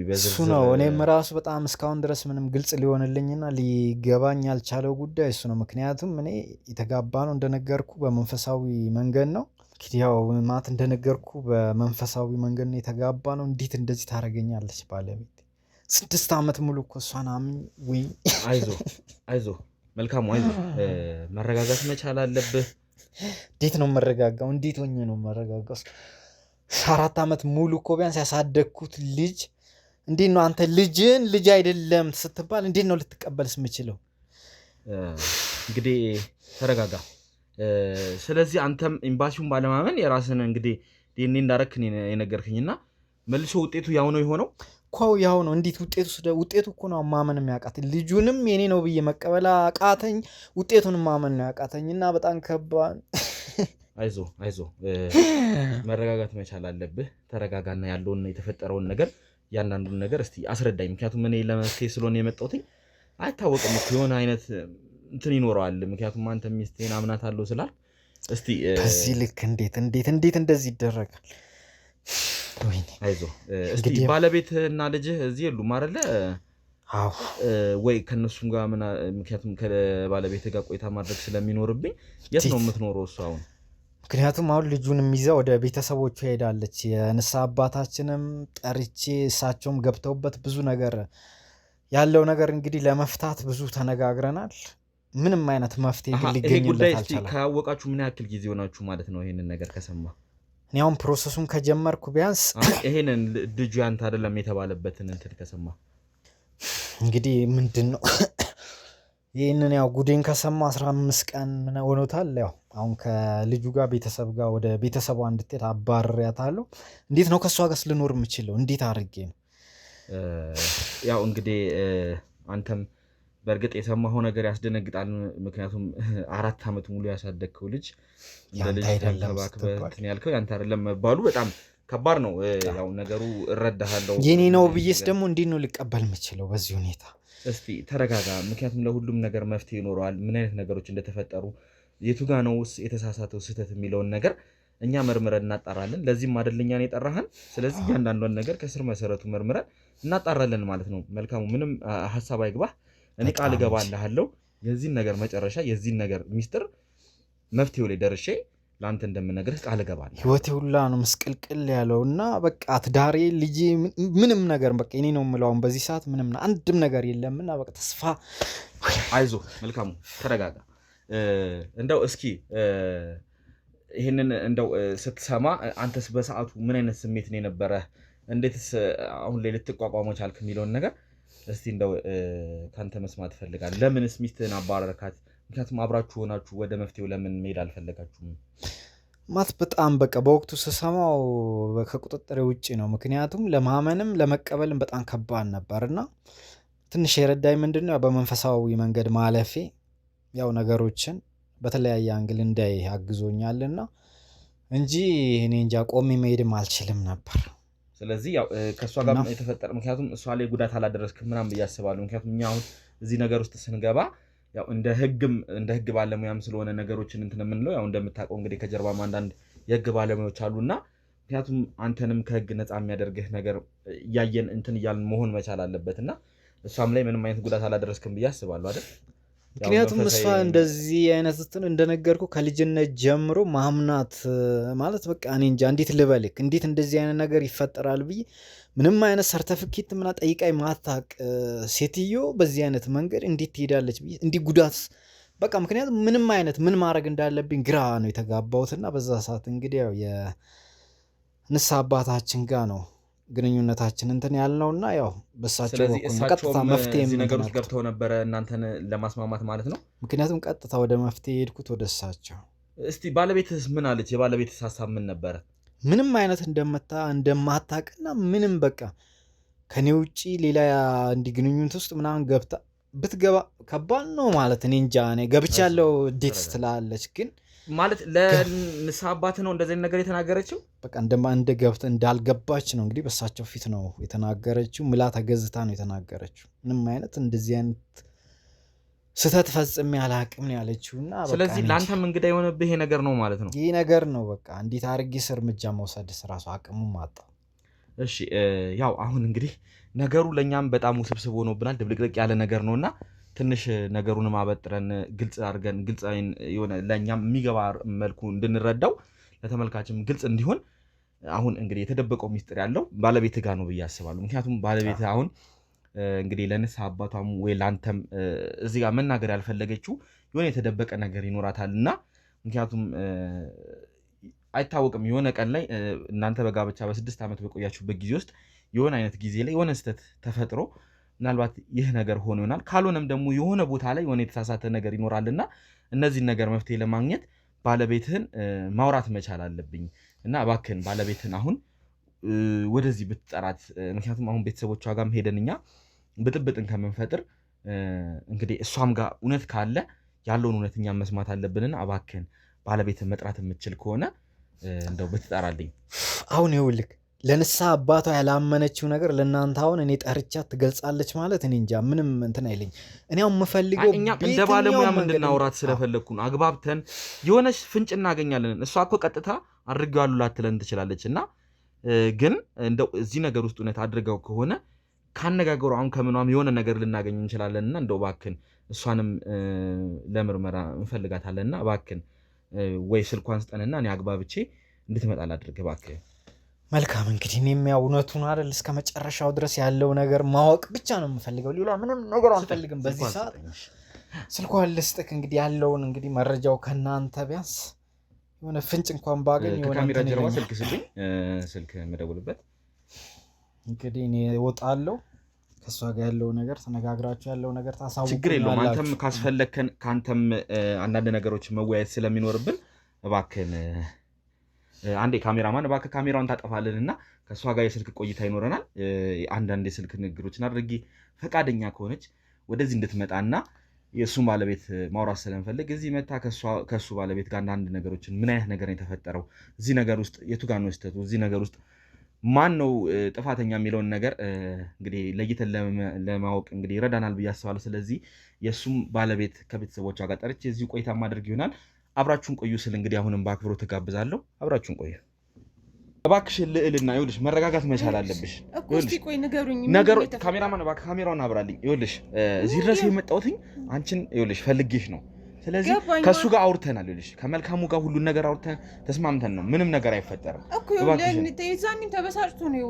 በዝርዝር እሱ ነው እኔም ራሱ በጣም እስካሁን ድረስ ምንም ግልጽ ሊሆንልኝና ሊገባኝ ያልቻለው ጉዳይ እሱ ነው። ምክንያቱም እኔ የተጋባ ነው እንደነገርኩ በመንፈሳዊ መንገድ ነው። እንግዲህ ያው ማለት እንደነገርኩ በመንፈሳዊ መንገድ ነው የተጋባ ነው። እንዴት እንደዚህ ታደርገኛለች ባለቤት? 6 ዓመት ሙሉ እኮ እሷን ወይ አይዞህ መልካሙ አይዞህ መረጋጋት መቻል አለብህ። እንዴት ነው መረጋጋው? እንዴት ሆኜ ነው መረጋጋው? 4 ዓመት ሙሉ እኮ ቢያንስ ያሳደግኩት ልጅ እንዴት ነው አንተ ልጅን ልጅ አይደለም ስትባል እንዴት ነው ልትቀበልስ የምችለው? እንግዲህ ተረጋጋ። ስለዚህ አንተም ኤምባሲውን ባለማመን የራስን እንግዲህ ዲኤንኤ እንዳረክ የነገርከኝና መልሶ ውጤቱ ያው ነው የሆነው እኮ ያው ነው። እንዴት ውጤቱ እኮ ነው ማመን የሚያቃተኝ። ልጁንም የኔ ነው ብዬ መቀበል አቃተኝ፣ ውጤቱንም ማመን ነው ያቃተኝና በጣም ከባድ። አይዞህ መረጋጋት መቻል አለብህ። ተረጋጋና ያለውን የተፈጠረውን ነገር ያንዳንዱን ነገር እስቲ አስረዳኝ። ምክንያቱም እኔ ለመፍትሄ ስለሆነ የመጣሁት አይታወቅም እኮ የሆነ አይነት እንትን ይኖረዋል። ምክንያቱም አንተ ሚስቴን አምናታለሁ ስላል እስቲ በዚህ ልክ እንዴት እንደዚህ ይደረጋል? አይዞህ እስቲ ባለቤትህና ልጅህ እዚህ የሉም አይደለ? አዎ ወይ ከነሱም ጋር ምክንያቱም ከባለቤትህ ጋር ቆይታ ማድረግ ስለሚኖርብኝ የት ነው የምትኖረው እሱ አሁን? ምክንያቱም አሁን ልጁንም ይዛ ወደ ቤተሰቦቹ ሄዳለች። የንስሐ አባታችንም ጠርቼ እሳቸውም ገብተውበት ብዙ ነገር ያለው ነገር እንግዲህ ለመፍታት ብዙ ተነጋግረናል። ምንም አይነት መፍትሄ ግን ሊገኝለት አልቻለም። ካወቃችሁ ምን ያክል ጊዜ ሆናችሁ ማለት ነው ይሄንን ነገር ከሰማ? እኔ አሁን ፕሮሰሱን ከጀመርኩ ቢያንስ ይሄንን ልጁ ያንተ አይደለም የተባለበትን እንትን ከሰማ እንግዲህ ምንድን ነው ይህንን ያው ጉዴን ከሰማ 15 ቀን ሆኖታል። ያው አሁን ከልጁ ጋር ቤተሰብ ጋር ወደ ቤተሰቧ እንድትሄድ አባርሪያታለሁ። እንዴት ነው ከእሷ ጋር ልኖር የምችለው? እንዴት አድርጌ ነው? ያው እንግዲህ አንተም በእርግጥ የሰማኸው ነገር ያስደነግጣል። ምክንያቱም 4 ዓመት ሙሉ ያሳደግከው ልጅ እንደ ልጅ ተንከባክበህ ያልከው ያንተ አይደለም መባሉ በጣም ከባድ ነው። ያው ነገሩ እረዳሃለሁ። የኔ ነው ብዬስ ደግሞ እንዴት ነው ልቀበል የምችለው በዚህ ሁኔታ? እስቲ ተረጋጋ። ምክንያቱም ለሁሉም ነገር መፍትሄ ይኖረዋል። ምን አይነት ነገሮች እንደተፈጠሩ የቱ ጋ ነው የተሳሳተው ስህተት የሚለውን ነገር እኛ መርምረን እናጣራለን። ለዚህም አይደለኛን የጠራህን። ስለዚህ እያንዳንዷን ነገር ከስር መሰረቱ መርምረን እናጣራለን ማለት ነው። መልካሙ ምንም ሀሳብ አይግባህ። እኔ ቃል እገባልሃለሁ የዚህን ነገር መጨረሻ የዚህን ነገር ሚስጥር መፍትሄው ላይ ደርሼ ለአንተ እንደምነግርህ ቃል እገባለሁ። ህይወቴ ሁላ ነው ምስቅልቅል ያለው እና በቃ ትዳሬ ልጄ ምንም ነገር በቃ እኔ ነው የምለው በዚህ ሰዓት ምንም አንድም ነገር የለምና በቃ ተስፋ። አይዞህ መልካሙ ተረጋጋ። እንደው እስኪ ይህንን እንደው ስትሰማ አንተስ በሰዓቱ ምን አይነት ስሜት ነው የነበረህ? እንዴትስ አሁን ላይ ልትቋቋመው ቻልክ የሚለውን ነገር እስቲ እንደው ካንተ መስማት እፈልጋለሁ። ለምንስ ሚስትህን አባረርካት? ምክንያቱም አብራችሁ ሆናችሁ ወደ መፍትሄው ለምን መሄድ አልፈለጋችሁም? ማት በጣም በቃ በወቅቱ ስሰማው ከቁጥጥር ውጭ ነው። ምክንያቱም ለማመንም ለመቀበልም በጣም ከባድ ነበርና ትንሽ የረዳኝ ምንድነው በመንፈሳዊ መንገድ ማለፌ ያው ነገሮችን በተለያየ አንግል እንዳይ አግዞኛልና እንጂ እኔ እንጃ ቆሜ መሄድም አልችልም ነበር። ስለዚህ ያው ከሷ ጋር የተፈጠረ ምክንያቱም እሷ ላይ ጉዳት አላደረስክም ምናምን ብዬ አስባለሁ። ምክንያቱም እኛ አሁን እዚህ ነገር ውስጥ ስንገባ ያው እንደ ህግ ባለሙያም ስለሆነ ነገሮችን እንትን የምንለው ያው እንደምታውቀው እንግዲህ ከጀርባም አንዳንድ የህግ ባለሙያዎች አሉና ምክንያቱም አንተንም ከህግ ነፃ የሚያደርግህ ነገር እያየን እንትን እያልን መሆን መቻል አለበትና እሷም ላይ ምንም አይነት ጉዳት አላደረስክም ብዬ አስባለሁ አይደል? ምክንያቱም እሷ እንደዚህ አይነት እንደነገርኩ ከልጅነት ጀምሮ ማምናት ማለት በቃ እኔ እንጃ እንዴት ልበልክ እንዴት እንደዚህ አይነት ነገር ይፈጠራል ብዬ ምንም አይነት ሰርተፊኬት ምና ጠይቃይ ማታቅ ሴትዮ በዚህ አይነት መንገድ እንዴት ትሄዳለች ብዬ እንዲህ ጉዳት በቃ ምክንያቱም ምንም አይነት ምን ማድረግ እንዳለብኝ ግራ ነው የተጋባሁትና በዛ ሰዓት እንግዲህ ያው የንስሐ አባታችን ጋር ነው ግንኙነታችን እንትን ያልነውና ያው በሳቸው ቀጥታ መፍትሄ እዚህ ነገር ውስጥ ገብተው ነበር እናንተን ለማስማማት ማለት ነው። ምክንያቱም ቀጥታ ወደ መፍትሄ ሄድኩት ወደ እሳቸው። እስቲ ባለቤትስ ምን አለች? የባለቤትስ ሀሳብ ምን ነበረ? ምንም አይነት እንደማታውቅና ምንም በቃ ከኔ ውጪ ሌላ እንዲህ ግንኙነት ውስጥ ምናምን ገብታ ብትገባ ከባድ ነው ማለት እኔ እንጃ እኔ ገብቻለሁ እንዴት ትላለች ግን ማለት ለንስሐ አባት ነው እንደዚህ ነገር የተናገረችው። በቃ እንደ ገብተ እንዳልገባች ነው እንግዲህ በሳቸው ፊት ነው የተናገረችው። ምላ ተገዝታ ነው የተናገረችው። ምንም አይነት እንደዚህ አይነት ስህተት ፈጽሜ አላቅም ነው ያለችውና ስለዚህ ላንተም እንግዳ የሆነብህ ይሄ ነገር ነው ማለት ነው። ይሄ ነገር ነው በቃ እንዴት አድርጌ እርምጃ መውሰድ ራሱ አቅሙም አጣ። እሺ ያው አሁን እንግዲህ ነገሩ ለኛም በጣም ውስብስብ ሆኖብናል። ድብልቅልቅ ያለ ነገር ነውና ትንሽ ነገሩን ማበጥረን ግልጽ አድርገን ግልጽ የሆነ ለኛም የሚገባ መልኩ እንድንረዳው ለተመልካችም ግልጽ እንዲሆን አሁን እንግዲህ የተደበቀው ሚስጥር ያለው ባለቤት ጋር ነው ብዬ አስባለሁ። ምክንያቱም ባለቤት አሁን እንግዲህ ለንስሐ አባቷም ወይ ላንተም እዚህ ጋር መናገር ያልፈለገችው የሆነ የተደበቀ ነገር ይኖራታልና ምክንያቱም አይታወቅም የሆነ ቀን ላይ እናንተ በጋብቻ በ6 ዓመት በቆያችሁበት ጊዜ ውስጥ የሆነ አይነት ጊዜ ላይ የሆነ ስህተት ተፈጥሮ ምናልባት ይህ ነገር ሆኖ ይሆናል። ካልሆነም ደግሞ የሆነ ቦታ ላይ የሆነ የተሳሳተ ነገር ይኖራልና እነዚህን ነገር መፍትሄ ለማግኘት ባለቤትህን ማውራት መቻል አለብኝ እና እባክህን ባለቤትህን አሁን ወደዚህ ብትጠራት። ምክንያቱም አሁን ቤተሰቦቿ ጋርም ሄደን እኛ ብጥብጥን ከምንፈጥር እንግዲህ እሷም ጋር እውነት ካለ ያለውን እውነተኛ መስማት አለብንና እባክህን ባለቤትህን መጥራት የምትችል ከሆነ እንደው ብትጠራልኝ። አሁን ይኸውልህ ለንስሐ አባቷ ያላመነችው ነገር ለእናንተ አሁን እኔ ጠርቻት ትገልጻለች ማለት እኔ እንጃ ምንም እንትን አይለኝ። እኔ አሁን የምፈልገው እኛም እንደ ባለሙያ እንድናወራት ስለፈለግኩ ነው። አግባብተን የሆነች ፍንጭ እናገኛለን። እሷ እኮ ቀጥታ አድርገዋሉ ላትለን ትችላለች እና ግን እንደው እዚህ ነገር ውስጥ እውነት አድርገው ከሆነ ካነጋገሩ አሁን ከምኗም የሆነ ነገር ልናገኝ እንችላለንና እንደው እባክን እሷንም ለምርመራ እንፈልጋታለንና እባክን ወይ ስልኳን ስጠንና እኔ አግባብቼ እንድትመጣ ላድርግ እባክህ። መልካም እንግዲህ እኔም ያው እውነቱን አይደል እስከ መጨረሻው ድረስ ያለው ነገር ማወቅ ብቻ ነው የምፈልገው። ሌላ ምንም ነገር አልፈልግም በዚህ ሰዓት። ስልኳን ልስጥክ እንግዲህ ያለውን እንግዲህ መረጃው ከናንተ ቢያንስ የሆነ ፍንጭ እንኳን ባገኝ የሆነ ካሜራ ጀርባ ስልክ ስልኝ ስልክ መደውልበት እንግዲህ እኔ እወጣለሁ። ከሷ ጋር ያለው ነገር ተነጋግራችሁ ያለው ነገር ታሳውቁኝ። ችግር የለውም። አንተም ካስፈለከን ካንተም አንዳንድ ነገሮች መወያየት ስለሚኖርብን እባክህን አንዴ ካሜራማን እባክህ ካሜራውን ታጠፋልንና ከሷ ጋር የስልክ ቆይታ ይኖረናል። አንዳንድ የስልክ ንግግሮችን አድርጊ ፈቃደኛ ከሆነች ወደዚህ እንድትመጣና የእሱን ባለቤት ማውራት ስለምፈልግ እዚህ መታ ከእሱ ባለቤት ጋር አንዳንድ ነገሮችን ምን አይነት ነገር ነው የተፈጠረው፣ እዚህ ነገር ውስጥ የቱ ጋር ነው ስህተቱ፣ እዚህ ነገር ውስጥ ማን ነው ጥፋተኛ የሚለውን ነገር እንግዲህ ለይተን ለማወቅ እንግዲህ ይረዳናል ብዬ አስባለሁ። ስለዚህ የእሱም ባለቤት ከቤተሰቦቿ ጋር ጠርቼ እዚሁ ቆይታ ማድረግ ይሆናል። አብራችሁን ቆዩ ስል እንግዲህ አሁንም በአክብሮት ተጋብዛለሁ። አብራችሁን ቆዩ እባክሽን። ልዕልና ይኸውልሽ መረጋጋት መቻል አለብሽ። ነገሮች ካሜራማን እባክህ ካሜራውን አብራልኝ። ይኸውልሽ እዚህ ድረስ የመጣሁትኝ አንቺን ይኸውልሽ ፈልጌሽ ነው። ስለዚህ ከሱ ጋር አውርተናል። ይኸውልሽ ከመልካሙ ጋር ሁሉን ነገር አውርተን ተስማምተን ነው። ምንም ነገር አይፈጠርም እኮ። ለዛኔም ተበሳጭቶ ነው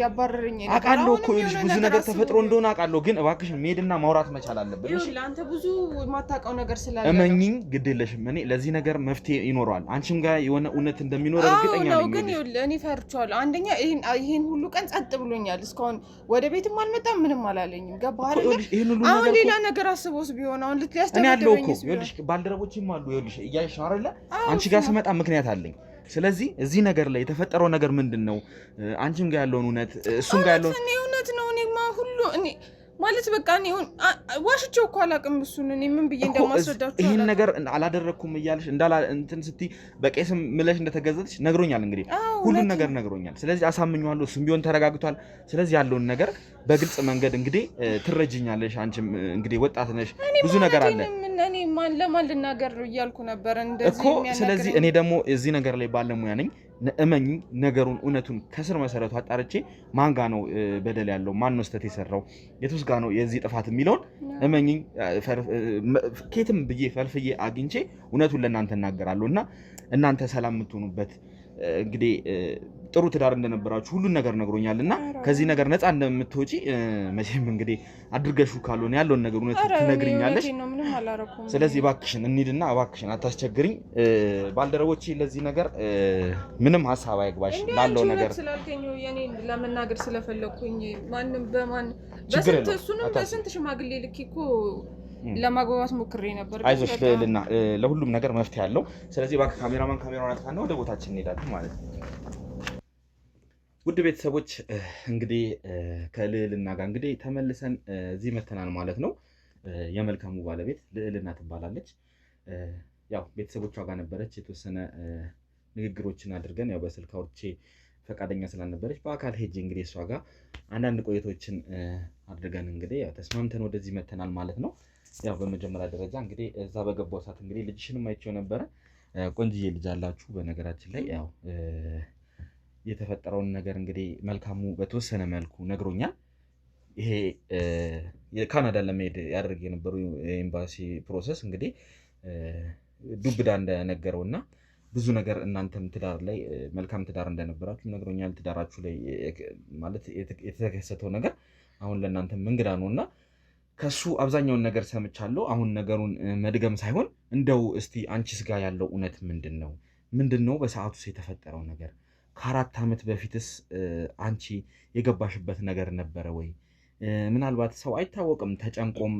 ያባረረኝ። አውቃለሁ እኮ ይኸውልሽ ብዙ ነገር ተፈጥሮ እንደሆነ አውቃለሁ። ግን እባክሽን መሄድና ማውራት መቻል አለብን። እሺ ለአንተ ብዙ የማታውቀው ነገር ስላለ እመኚኝ፣ ግድ የለሽም። እኔ ለዚህ ነገር መፍትሄ ይኖረዋል። አንቺም ጋር የሆነ እውነት እንደሚኖር እርግጠኛ ነኝ። ግን ይኸውልህ እኔ ፈርቻለሁ። አንደኛ ይሄን ሁሉ ቀን ጸጥ ብሎኛል። እስካሁን ወደ ቤትም አልመጣም፣ ምንም አላለኝም። ገባህ አይደል? አሁን ሌላ ነገር አስቦስ ቢሆን አሁን ልትያስተምረኝ ይኸውልሽ ባልደረቦችም አሉ። ይኸውልሽ እያልሽ ነው አይደለ? አንቺ ጋር ስመጣ ምክንያት አለኝ። ስለዚህ እዚህ ነገር ላይ የተፈጠረው ነገር ምንድነው? አንቺም ጋር ያለውን እውነት እሱም ጋር ያለውን እውነት ነው። እኔማ ሁሉ እኔ ማለት በቃ እኔ ዋሽቼው እኮ አላውቅም። እሱን እኔ ምን ብዬ እንደማስረዳችሁ ይሄን ነገር አላደረኩም እያልሽ እንትን ስትይ በቄስም ምለሽ እንደተገዘትሽ ነግሮኛል። እንግዲህ ሁሉን ነገር ነግሮኛል። ስለዚህ አሳምኘዋለሁ። እሱም ቢሆን ተረጋግቷል። ስለዚህ ያለውን ነገር በግልጽ መንገድ እንግዲህ ትረጅኛለሽ። አንቺም እንግዲህ ወጣት ነሽ፣ ብዙ ነገር አለ። እኔ ለማን ልናገር እያልኩ ነበር እንደዚህ እኮ። ስለዚህ እኔ ደግሞ እዚህ ነገር ላይ ባለሙያ ነኝ። እመኝ ነገሩን እውነቱን ከስር መሰረቱ አጣርቼ ማን ጋ ነው በደል ያለው፣ ማን ነው ስህተት የሰራው፣ የቱስ ጋ ነው የዚህ ጥፋት የሚለውን እመኝ ኬትም ብዬ ፈልፍዬ አግኝቼ እውነቱን ለእናንተ እናገራለሁ እና እናንተ ሰላም የምትሆኑበት እንግዲህ ጥሩ ትዳር እንደነበራችሁ ሁሉን ነገር ነግሮኛል እና ከዚህ ነገር ነፃ እንደምትወጪ መቼም እንግዲህ አድርገሹ ካልሆነ ያለውን ነገር እውነት ትነግሪኛለሽ። ስለዚህ እባክሽን እንሂድና እባክሽን አታስቸግሪኝ። ባልደረቦቼ ለዚህ ነገር ምንም ሀሳብ አይግባሽ ላለው ነገር ስላልከኝ የኔ ለመናገር ስለፈለኩኝ ማንም በማን በስንት ሽማግሌ ልክ እኮ ለማግባባት ሞክሬ ነበር። አይዞሽ ልዕልና ለሁሉም ነገር መፍትሄ አለው። ስለዚህ እባክህ ካሜራማን ካሜራውን አጥፋና ወደ ቦታችን እንሄዳለን ማለት ነው። ውድ ቤተሰቦች እንግዲህ ከልዕልና ጋር እንግዲህ ተመልሰን እዚህ መተናል ማለት ነው። የመልካሙ ባለቤት ልዕልና ትባላለች። ያው ቤተሰቦቿ ጋር ነበረች። የተወሰነ ንግግሮችን አድርገን ያው በስልክ አውርቼ ፈቃደኛ ስላልነበረች በአካል ሄጄ እንግዲህ እሷ ጋር አንዳንድ ቆይቶችን አድርገን እንግዲህ ያው ተስማምተን ወደዚህ መተናል ማለት ነው። ያው በመጀመሪያ ደረጃ እንግዲህ እዛ በገባው ሰዓት እንግዲህ ልጅሽንም አይቼው ነበረ። ቆንጅዬ ልጅ አላችሁ። በነገራችን ላይ ያው የተፈጠረውን ነገር እንግዲህ መልካሙ በተወሰነ መልኩ ነግሮኛል። ይሄ የካናዳ ለመሄድ ያደርግ የነበሩ የኤምባሲ ፕሮሰስ እንግዲህ ዱብዳ እንደነገረውና ብዙ ነገር እናንተም ትዳር ላይ መልካም ትዳር እንደነበራችሁ ነግሮኛል። ትዳራችሁ ላይ ማለት የተከሰተው ነገር አሁን ለእናንተም እንግዳ ነውና ከሱ አብዛኛውን ነገር ሰምቻለሁ። አሁን ነገሩን መድገም ሳይሆን እንደው እስቲ አንቺስ ጋር ያለው እውነት ምንድነው በሰዓቱስ የተፈጠረው ነገር? ከ4 ዓመት በፊትስ አንቺ የገባሽበት ነገር ነበረ ወይ? ምናልባት ሰው አይታወቅም ተጨንቆም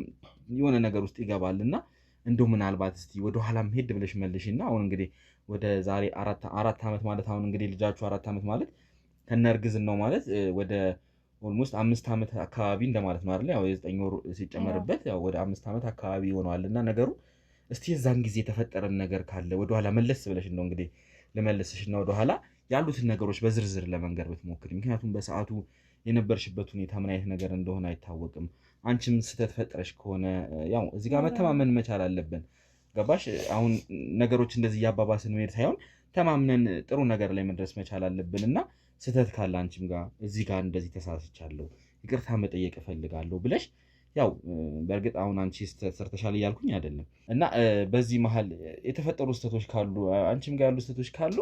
የሆነ ነገር ውስጥ ይገባልና እንደው ምናልባት እስቲ ወደ ኋላም ሄድ ብለሽ መልሽና አሁን እንግዲህ ወደ ዛሬ 4 ዓመት ማለት አሁን እንግዲህ ልጃችሁ 4 ዓመት ማለት ከነርግዝናው ማለት ወደ ኦልሞስት 5 ዓመት አካባቢ እንደማለት ነው አይደል? ያው የ9 ወር ሲጨመርበት ያው ወደ 5 ዓመት አካባቢ ይሆነዋልና ነገሩ እስቲ የዛን ጊዜ የተፈጠረን ነገር ካለ ወደ ኋላ መለስ ብለሽ ነው እንግዲህ ልመልስሽና ወደ ኋላ ያሉትን ነገሮች በዝርዝር ለመንገር ብትሞክሪ። ምክንያቱም በሰዓቱ የነበርሽበት ሁኔታ ምን አይነት ነገር እንደሆነ አይታወቅም። አንቺም ስህተት ፈጥረሽ ከሆነ ያው እዚህ ጋር መተማመን መቻል አለብን። ገባሽ? አሁን ነገሮች እንደዚህ እያባባስን መሄድ ሳይሆን ተማምነን ጥሩ ነገር ላይ መድረስ መቻል አለብን እና ስህተት ካለ አንቺም ጋር እዚህ ጋር እንደዚህ ተሳስቻለሁ፣ ይቅርታ መጠየቅ እፈልጋለሁ ብለሽ ያው በእርግጥ አሁን አንቺ ስህተት ሰርተሻል እያልኩኝ አይደለም እና በዚህ መሀል የተፈጠሩ ስህተቶች ካሉ አንቺም ጋር ያሉ ስህተቶች ካሉ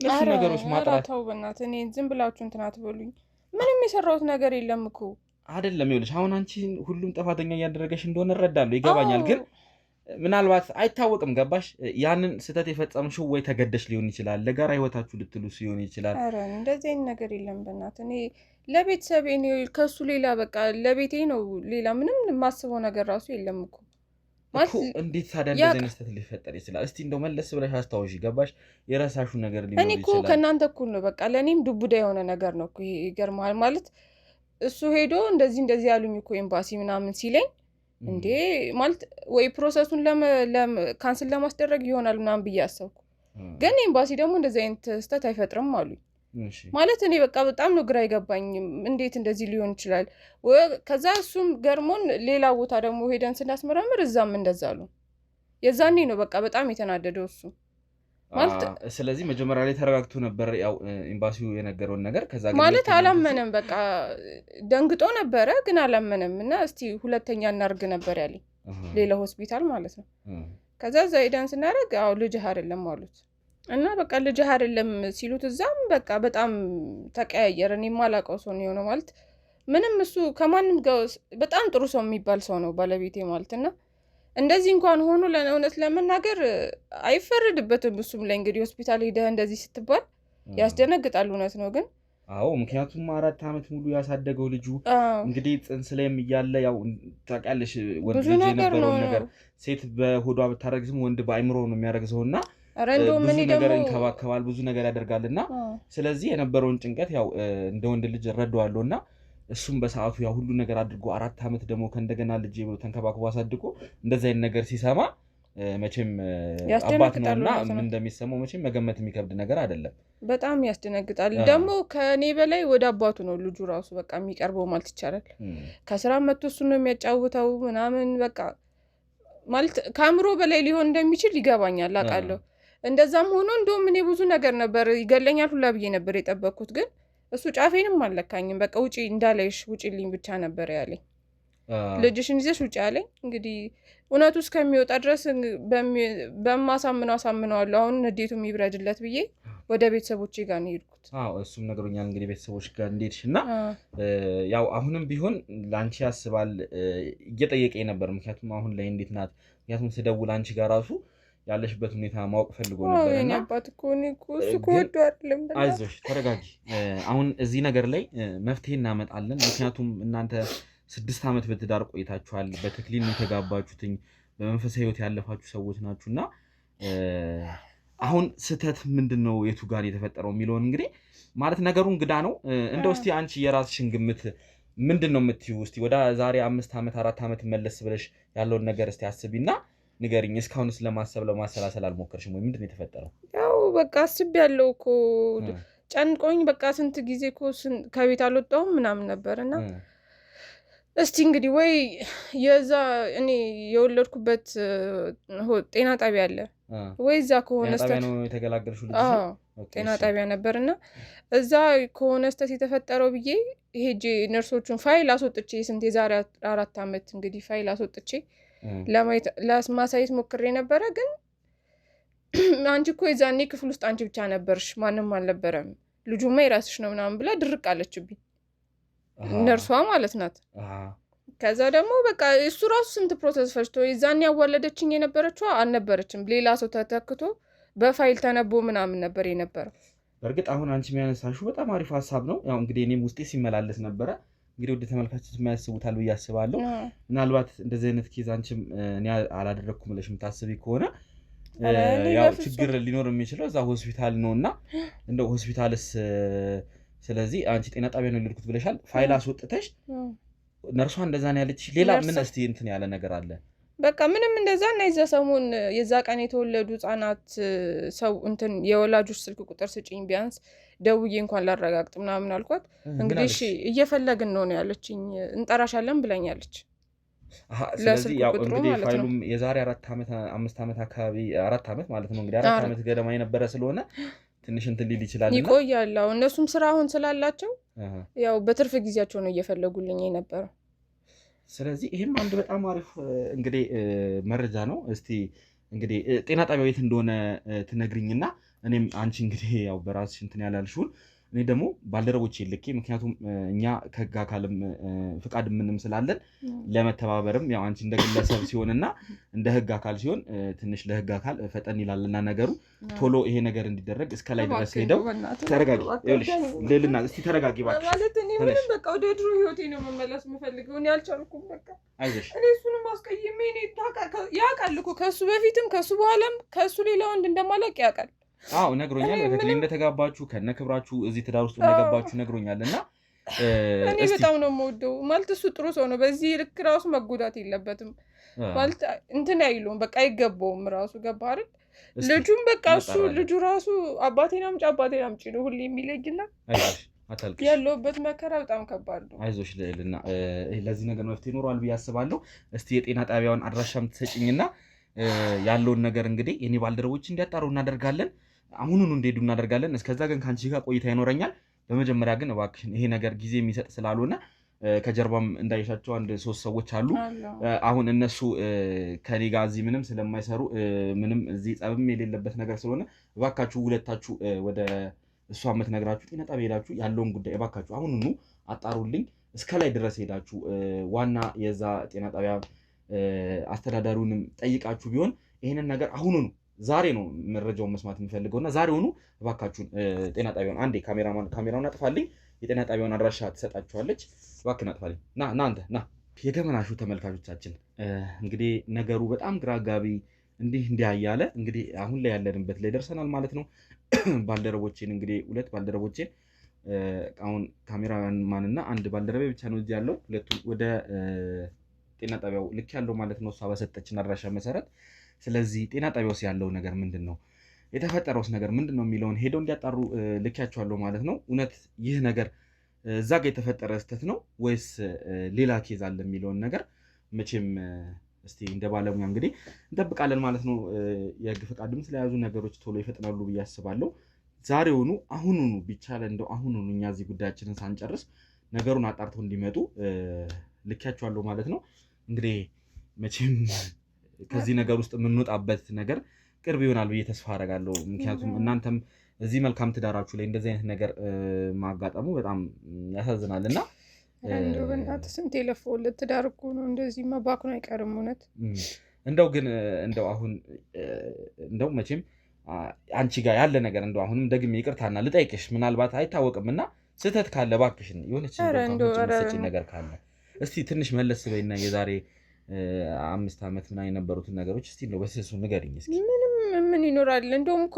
እነሱ ነገሮች ማጥራት። ተው በእናትህ፣ እኔ ዝም ብላችሁ እንትን አትበሉኝ። ምንም የሰራሁት ነገር የለም እኮ አይደለም። ይኸውልሽ አሁን አንቺ ሁሉም ጥፋተኛ እያደረገሽ እንደሆነ እረዳለሁ፣ ይገባኛል። ግን ምናልባት አይታወቅም። ገባሽ? ያንን ስህተት የፈጸምሽው ወይ ተገደሽ ሊሆን ይችላል፣ ለጋራ ህይወታችሁ ልትሉ ሲሆን ይችላል። ኧረ እንደዚህ አይነት ነገር የለም በእናትህ። እኔ ለቤተሰቤ ነው ከሱ ሌላ በቃ ለቤቴ ነው፣ ሌላ ምንም የማስበው ነገር ራሱ የለም እኮ። እንዴት ታዲያ እንደዚህ አይነት ስህተት ሊፈጠር ይችላል? እስቲ እንደው መለስ ብለሽ አስታውሺ። ገባሽ? የራሳችሁ ነገር ሊኖር ይችላል። እኔ እኮ ከእናንተ እኩል ነው በቃ። ለእኔም ዱቡዳ የሆነ ነገር ነው እኮ ይሄ። ይገርምሃል ማለት እሱ ሄዶ እንደዚህ ያሉኝ እኮ ኤምባሲ ምናምን ሲለኝ እንዴ ማለት ወይ ፕሮሰሱን ካንስል ለማስደረግ ይሆናል ምናምን ብዬ አሰብኩ። ግን ኤምባሲ ደግሞ እንደዚህ አይነት ስህተት አይፈጥርም አሉኝ። ማለት እኔ በቃ በጣም ነው ግራ አይገባኝ፣ እንዴት እንደዚህ ሊሆን ይችላል? ከዛ እሱም ገርሞን ሌላ ቦታ ደግሞ ሄደን ስናስመረምር እዛም እንደዛ አሉ። የዛኔ ነው በቃ በጣም የተናደደው እሱ ማለት። ስለዚህ መጀመሪያ ላይ ተረጋግቶ ነበር ያው ኤምባሲው የነገረውን ነገር። ከዛ ማለት አላመነም፣ በቃ ደንግጦ ነበረ ግን አላመነም። እና እስቲ ሁለተኛ እናርግ ነበር ያለኝ፣ ሌላ ሆስፒታል ማለት ነው። ከዛ እዛ ሄደን ስናደርግ አዎ ልጅህ አይደለም አሉት። እና በቃ ልጅህ አይደለም ሲሉት እዛም በቃ በጣም ተቀያየረ። እኔ የማላውቀው ሰው ነው የሆነው ማለት ምንም እሱ ከማንም ጋር በጣም ጥሩ ሰው የሚባል ሰው ነው ባለቤቴ ማለት። እና እንደዚህ እንኳን ሆኖ ለእውነት ለመናገር አይፈረድበትም እሱም ላይ እንግዲህ ሆስፒታል ሄደህ እንደዚህ ስትባል ያስደነግጣል። እውነት ነው ግን አዎ፣ ምክንያቱም 4 ዓመት ሙሉ ያሳደገው ልጁ እንግዲህ ጽንስ ላይም እያለ ያው ታውቂያለሽ ወንድ ልጅ የነበረውን ነገር ሴት በሆዷ ብታረግዝም ወንድ በአይምሮ ነው የሚያረግዘውና ብዙ ነገር እንከባከባል፣ ብዙ ነገር ያደርጋልና ስለዚህ የነበረውን ጭንቀት ያው እንደ ወንድ ልጅ እረዳዋለሁና እሱም በሰዓቱ ያው ሁሉ ነገር አድርጎ 4 ዓመት ደግሞ ከእንደገና ልጅ ብሎ ተንከባክቦ አሳድጎ እንደዚህ አይነት ነገር ሲሰማ መቼም አባት ነውና ምን እንደሚሰማው መቼም መገመት የሚከብድ ነገር አይደለም። በጣም ያስደነግጣል። ደግሞ ከኔ በላይ ወደ አባቱ ነው ልጁ ራሱ በቃ የሚቀርበው ማለት ይቻላል። ከስራ መጥቶ እሱ ነው የሚያጫውተው ምናምን በቃ ማለት ከአእምሮ በላይ ሊሆን እንደሚችል ይገባኛል፣ አውቃለሁ። እንደዛም ሆኖ እንደውም እኔ ብዙ ነገር ነበር ይገለኛል ሁላ ብዬ ነበር የጠበቅኩት። ግን እሱ ጫፌንም አልለካኝም። በቃ ውጪ እንዳላይሽ ውጪልኝ ብቻ ነበር ያለኝ። ልጅሽን ይዘሽ ውጪ ያለኝ። እንግዲህ እውነቱ እስከሚወጣ ድረስ በማሳምነው አሳምነዋለሁ። አሁን ንዴቱ የሚብረድለት ብዬ ወደ ቤተሰቦቼ ጋር ነው የሄድኩት። እሱም ነገሮኛል እንግዲህ ቤተሰቦች ጋር እንደሄድሽ እና ያው አሁንም ቢሆን ለአንቺ ያስባል እየጠየቀኝ ነበር። ምክንያቱም አሁን ላይ እንዴት ናት? ምክንያቱም ስደውል አንቺ ጋር ራሱ ያለሽበት ሁኔታ ማወቅ ፈልጎ ነበር እና አይዞሽ ተረጋጊ። አሁን እዚህ ነገር ላይ መፍትሄ እናመጣለን። ምክንያቱም እናንተ 6 ዓመት በትዳር ቆይታችኋል። በተክሊል የተጋባችሁትኝ በመንፈሳዊ ሕይወት ያለፋችሁ ሰዎች ናችሁ እና አሁን ስህተት ምንድን ነው የቱ ጋር የተፈጠረው የሚለውን እንግዲህ ማለት ነገሩ እንግዳ ነው። እንደው እስቲ አንቺ የራስሽን ግምት ምንድን ነው የምትይው? እስቲ ወደ ዛሬ 5 ዓመት 4 ዓመት መለስ ብለሽ ያለውን ነገር እስቲ አስቢና ንገሪኝ። እስካሁን ለማሰላሰል አልሞከርሽም ወይ? ምንድን ነው የተፈጠረው? ያው በቃ አስቤያለሁ እኮ ጨንቆኝ በቃ ስንት ጊዜ እኮ ከቤት አልወጣሁም ምናምን ነበርና እስቲ እንግዲህ ወይ የዛ እኔ የወለድኩበት ጤና ጣቢያ አለ ወይ እዛ ከሆነ ነው የተገላገልሽው ልጅ? ጤና ጣቢያ ነበርና እዛ ከሆነ ስተት የተፈጠረው ብዬ ሄጄ ነርሶቹን ፋይል አስወጥቼ ስንት የዛሬ 4 ዓመት እንግዲህ ፋይል አስወጥቼ ለማሳየት ሞክሬ ነበረ። ግን አንቺ እኮ የዛኔ ክፍል ውስጥ አንቺ ብቻ ነበርሽ፣ ማንም አልነበረም፣ ልጁማ የራስሽ ነው ምናምን ብላ ድርቅ አለችብኝ፣ ነርሷ ማለት ናት። ከዛ ደግሞ በቃ እሱ ራሱ ስንት ፕሮሰስ ፈጅቶ የዛኔ ያዋለደችኝ የነበረችዋ አልነበረችም፣ ሌላ ሰው ተተክቶ በፋይል ተነቦ ምናምን ነበር የነበረው። በእርግጥ አሁን አንቺ የሚያነሳሽው በጣም አሪፍ ሀሳብ ነው። ያው እንግዲህ እኔም ውስጤ ሲመላለስ ነበረ። እንግዲህ ወደ ተመልካቾች የሚያስቡታል ብዬ አስባለሁ። ምናልባት እንደዚህ አይነት ኬዝ አንቺም እኔ አላደረኩም ብለሽ የምታስቢ ከሆነ ያው ችግር ሊኖር የሚችለው እዛ ሆስፒታል ነው እና እንደው ሆስፒታልስ ስለዚህ አንቺ ጤና ጣቢያ ነው የወለድኩት ብለሻል። ፋይል አስወጥተሽ ነርሷ እንደዛ ነው ያለች። ሌላ ምን እስቲ እንትን ያለ ነገር አለ? በቃ ምንም እንደዛ እና የዛ ሰሞን የዛ ቀን የተወለዱ ህጻናት ሰው እንትን የወላጆች ስልክ ቁጥር ስጪኝ ቢያንስ ደውዬ እንኳን ላረጋግጥ ምናምን አልኳት። እንግዲህ እሺ እየፈለግን ነው ያለችኝ። እንጠራሻለን ብላኛለች። ስለዚህ ያው እንግዲህ ፋይሉም የዛሬ 4 ዓመት 5 ዓመት አካባቢ 4 ዓመት ማለት ነው እንግዲህ 4 ዓመት ገደማ የነበረ ስለሆነ ትንሽ እንትን ሊል ይችላል ይቆያል። እነሱም ስራ አሁን ስላላቸው ያው በትርፍ ጊዜያቸው ነው እየፈለጉልኝ የነበረው። ስለዚህ ይሄም አንድ በጣም አሪፍ እንግዲህ መረጃ ነው። እስቲ እንግዲህ ጤና ጣቢያው የት እንደሆነ ትነግሪኝና እኔም አንቺ እንግዲህ ያው በራስሽ እንትን ያላልሽውን እኔ ደግሞ ባልደረቦቼ ልኬ ምክንያቱም እኛ ከህግ አካልም ፍቃድ ምንም ስላለን ለመተባበርም ያው አንቺ እንደ ግለሰብ ሲሆንና እንደ ህግ አካል ሲሆን ትንሽ ለህግ አካል ፈጠን ይላልና ነገሩ ቶሎ ይሄ ነገር እንዲደረግ እስከ ላይ ድረስ ሄደው ተረጋጊ። ይኸውልሽ ልልና እስቲ ተረጋጊ ባክሽ። ማለት እኔ ምንም በቃ ወደ ድሮ ህይወቴ ነው መመለስ የምፈልገው። እኔ አልቻልኩም በቃ። አይዞሽ እኔ እሱንም አስቀይሜ እኔ ያውቃል እኮ ከሱ በፊትም ከሱ በኋላም ከሱ ሌላ ወንድ እንደማላውቅ ያውቃል። አዎ ነግሮኛል። በተክሊል እንደተጋባችሁ ከነክብራችሁ እዚህ ትዳር ውስጥ እንደገባችሁ ነግሮኛል። እና እኔ በጣም ነው የምወደው ማለት እሱ ጥሩ ሰው ነው። በዚህ ልክ ራሱ መጎዳት የለበትም ማለት እንትን አይሉም በቃ አይገባውም ራሱ ገባ አይደል? ልጁም በቃ እሱ ልጁ ራሱ አባቴን አምጪ ነው ሁሌ የሚለኝና ያለውበት መከራ በጣም ከባድ ነው። አይዞሽ ልዕልና ለዚህ ነገር መፍትሄ ይኖረዋል ብዬ አስባለሁ። እስቲ የጤና ጣቢያውን አድራሻም ትሰጪኝና ያለውን ነገር እንግዲህ የኔ ባልደረቦች እንዲያጣሩ እናደርጋለን። አሁኑኑ እንዲሄዱ እናደርጋለን። እስከዛ ግን ከአንቺ ጋር ቆይታ ይኖረኛል። በመጀመሪያ ግን እባክሽን ይሄ ነገር ጊዜ የሚሰጥ ስላልሆነ ከጀርባም እንዳይሻቸው 1-3 ሰዎች አሉ። አሁን እነሱ ከኔ ጋር እዚህ ምንም ስለማይሰሩ ምንም እዚህ ጸብም የሌለበት ነገር ስለሆነ እባካችሁ ሁለታችሁ ወደ እሷ የምትነግራችሁ ጤና ጣቢያ ሄዳችሁ ያለውን ጉዳይ እባካችሁ አሁኑኑ አጣሩልኝ። እስከ ላይ ድረስ ሄዳችሁ ዋና የዛ ጤና ጣቢያ አስተዳዳሪውንም ጠይቃችሁ ቢሆን ይሄንን ነገር አሁኑኑ ዛሬ ነው መረጃውን መስማት የምፈልገውና ዛሬውኑ እባካችሁን ጤና ጣቢያውን አንዴ ካሜራውን አጥፋልኝ። የጤና ጣቢያውን አድራሻ ትሰጣችኋለች። እባክህን አጥፋልኝ። ና የገመናሹ ተመልካቾቻችን እንግዲህ ነገሩ በጣም ግራ አጋቢ እንዲህ እያለ እንግዲህ አሁን ላይ ያለንበት ላይ ደርሰናል ማለት ነው። ባልደረቦቼን እንግዲህ 2 ባልደረቦቼን አሁን ካሜራማንና አንድ ባልደረቤ ብቻ ነው እዚህ ያለው። ሁለቱን ወደ ጤና ጣቢያው ልክ ያለው ማለት ነው እሷ በሰጠችን አድራሻ መሰረት። ስለዚህ ጤና ጣቢያውስ ያለው ነገር ምንድነው፣ የተፈጠረውስ ነገር ምንድነው የሚለውን ሄደው እንዲያጣሩ ልኪያቸዋለሁ ማለት ነው። እውነት ይህ ነገር እዛ ጋር የተፈጠረ ስህተት ነው ወይስ ሌላ ኬዝ አለ የሚለውን ነገር መቼም እስቲ እንደ ባለሙያ እንግዲህ እንጠብቃለን ማለት ነው። የህግ ፈቃድም ስለያዙ ነገሮች ቶሎ ይፈጥናሉ ብዬ አስባለሁ። ዛሬውኑ አሁኑኑ ቢቻለ እንደው አሁኑኑ እኛ እዚህ ጉዳያችንን ሳንጨርስ ነገሩን አጣርተው እንዲመጡ ልኪያቸዋለሁ ማለት ነው። እንግዲህ መቼም ከዚህ ነገር ውስጥ የምንወጣበት ነገር ቅርብ ይሆናል ብዬ ተስፋ አደርጋለሁ። ምክንያቱም እናንተም እዚህ መልካም ትዳራችሁ ላይ እንደዚህ አይነት ነገር ማጋጠሙ በጣም ያሳዝናል እና እንደው በእናትህ ስንት የለፈውለት ትዳር እኮ ነው እንደዚህ መባክኖ አይቀርም። እውነት እንደው ግን እንደው አሁን እንደው መቼም አንቺ ጋር ያለ ነገር እንደው አሁንም ደግሜ ይቅርታና ልጠይቅሽ ምናልባት አይታወቅም እና ስህተት ካለ እባክሽን የሆነች ነገር ካለ እስቲ ትንሽ መለስ በይና የዛሬ 5 ዓመት ምናምን የነበሩትን ነገሮች እስቲ ነው በስሱ ንገሪኝ እስኪ። ምን ይኖራል እንደውም እኮ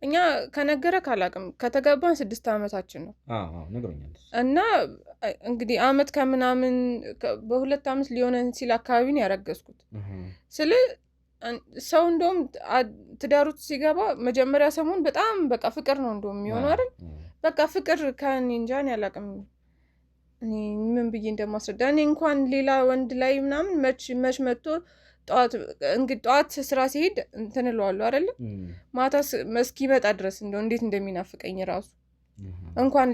እኛ ከነገረ ካላቅም ከተጋባን 6 ዓመታችን ነው። ነግሮኛል። እና እንግዲህ ዓመት ከምናምን በ2 ዓመት ሊሆነን ሲል አካባቢ ነው ያረገዝኩት። ሰው እንደውም ትዳሩት ሲገባ መጀመሪያ ሰሞን በጣም በቃ ፍቅር ነው እንደውም የሚሆነው አይደል? በቃ ፍቅር ከኔ እንጃ እኔ አላቅም። እኔ ምን ብዬ እንደማስረዳ እኔ እንኳን ሌላ ወንድ ላይ ምናምን መች መጥቶ ጠዋት ስራ ሲሄድ እንትን እለዋለሁ አይደለ? ማታ እስኪመጣ ድረስ እንደው እንዴት እንደሚናፍቀኝ ራሱ እንኳን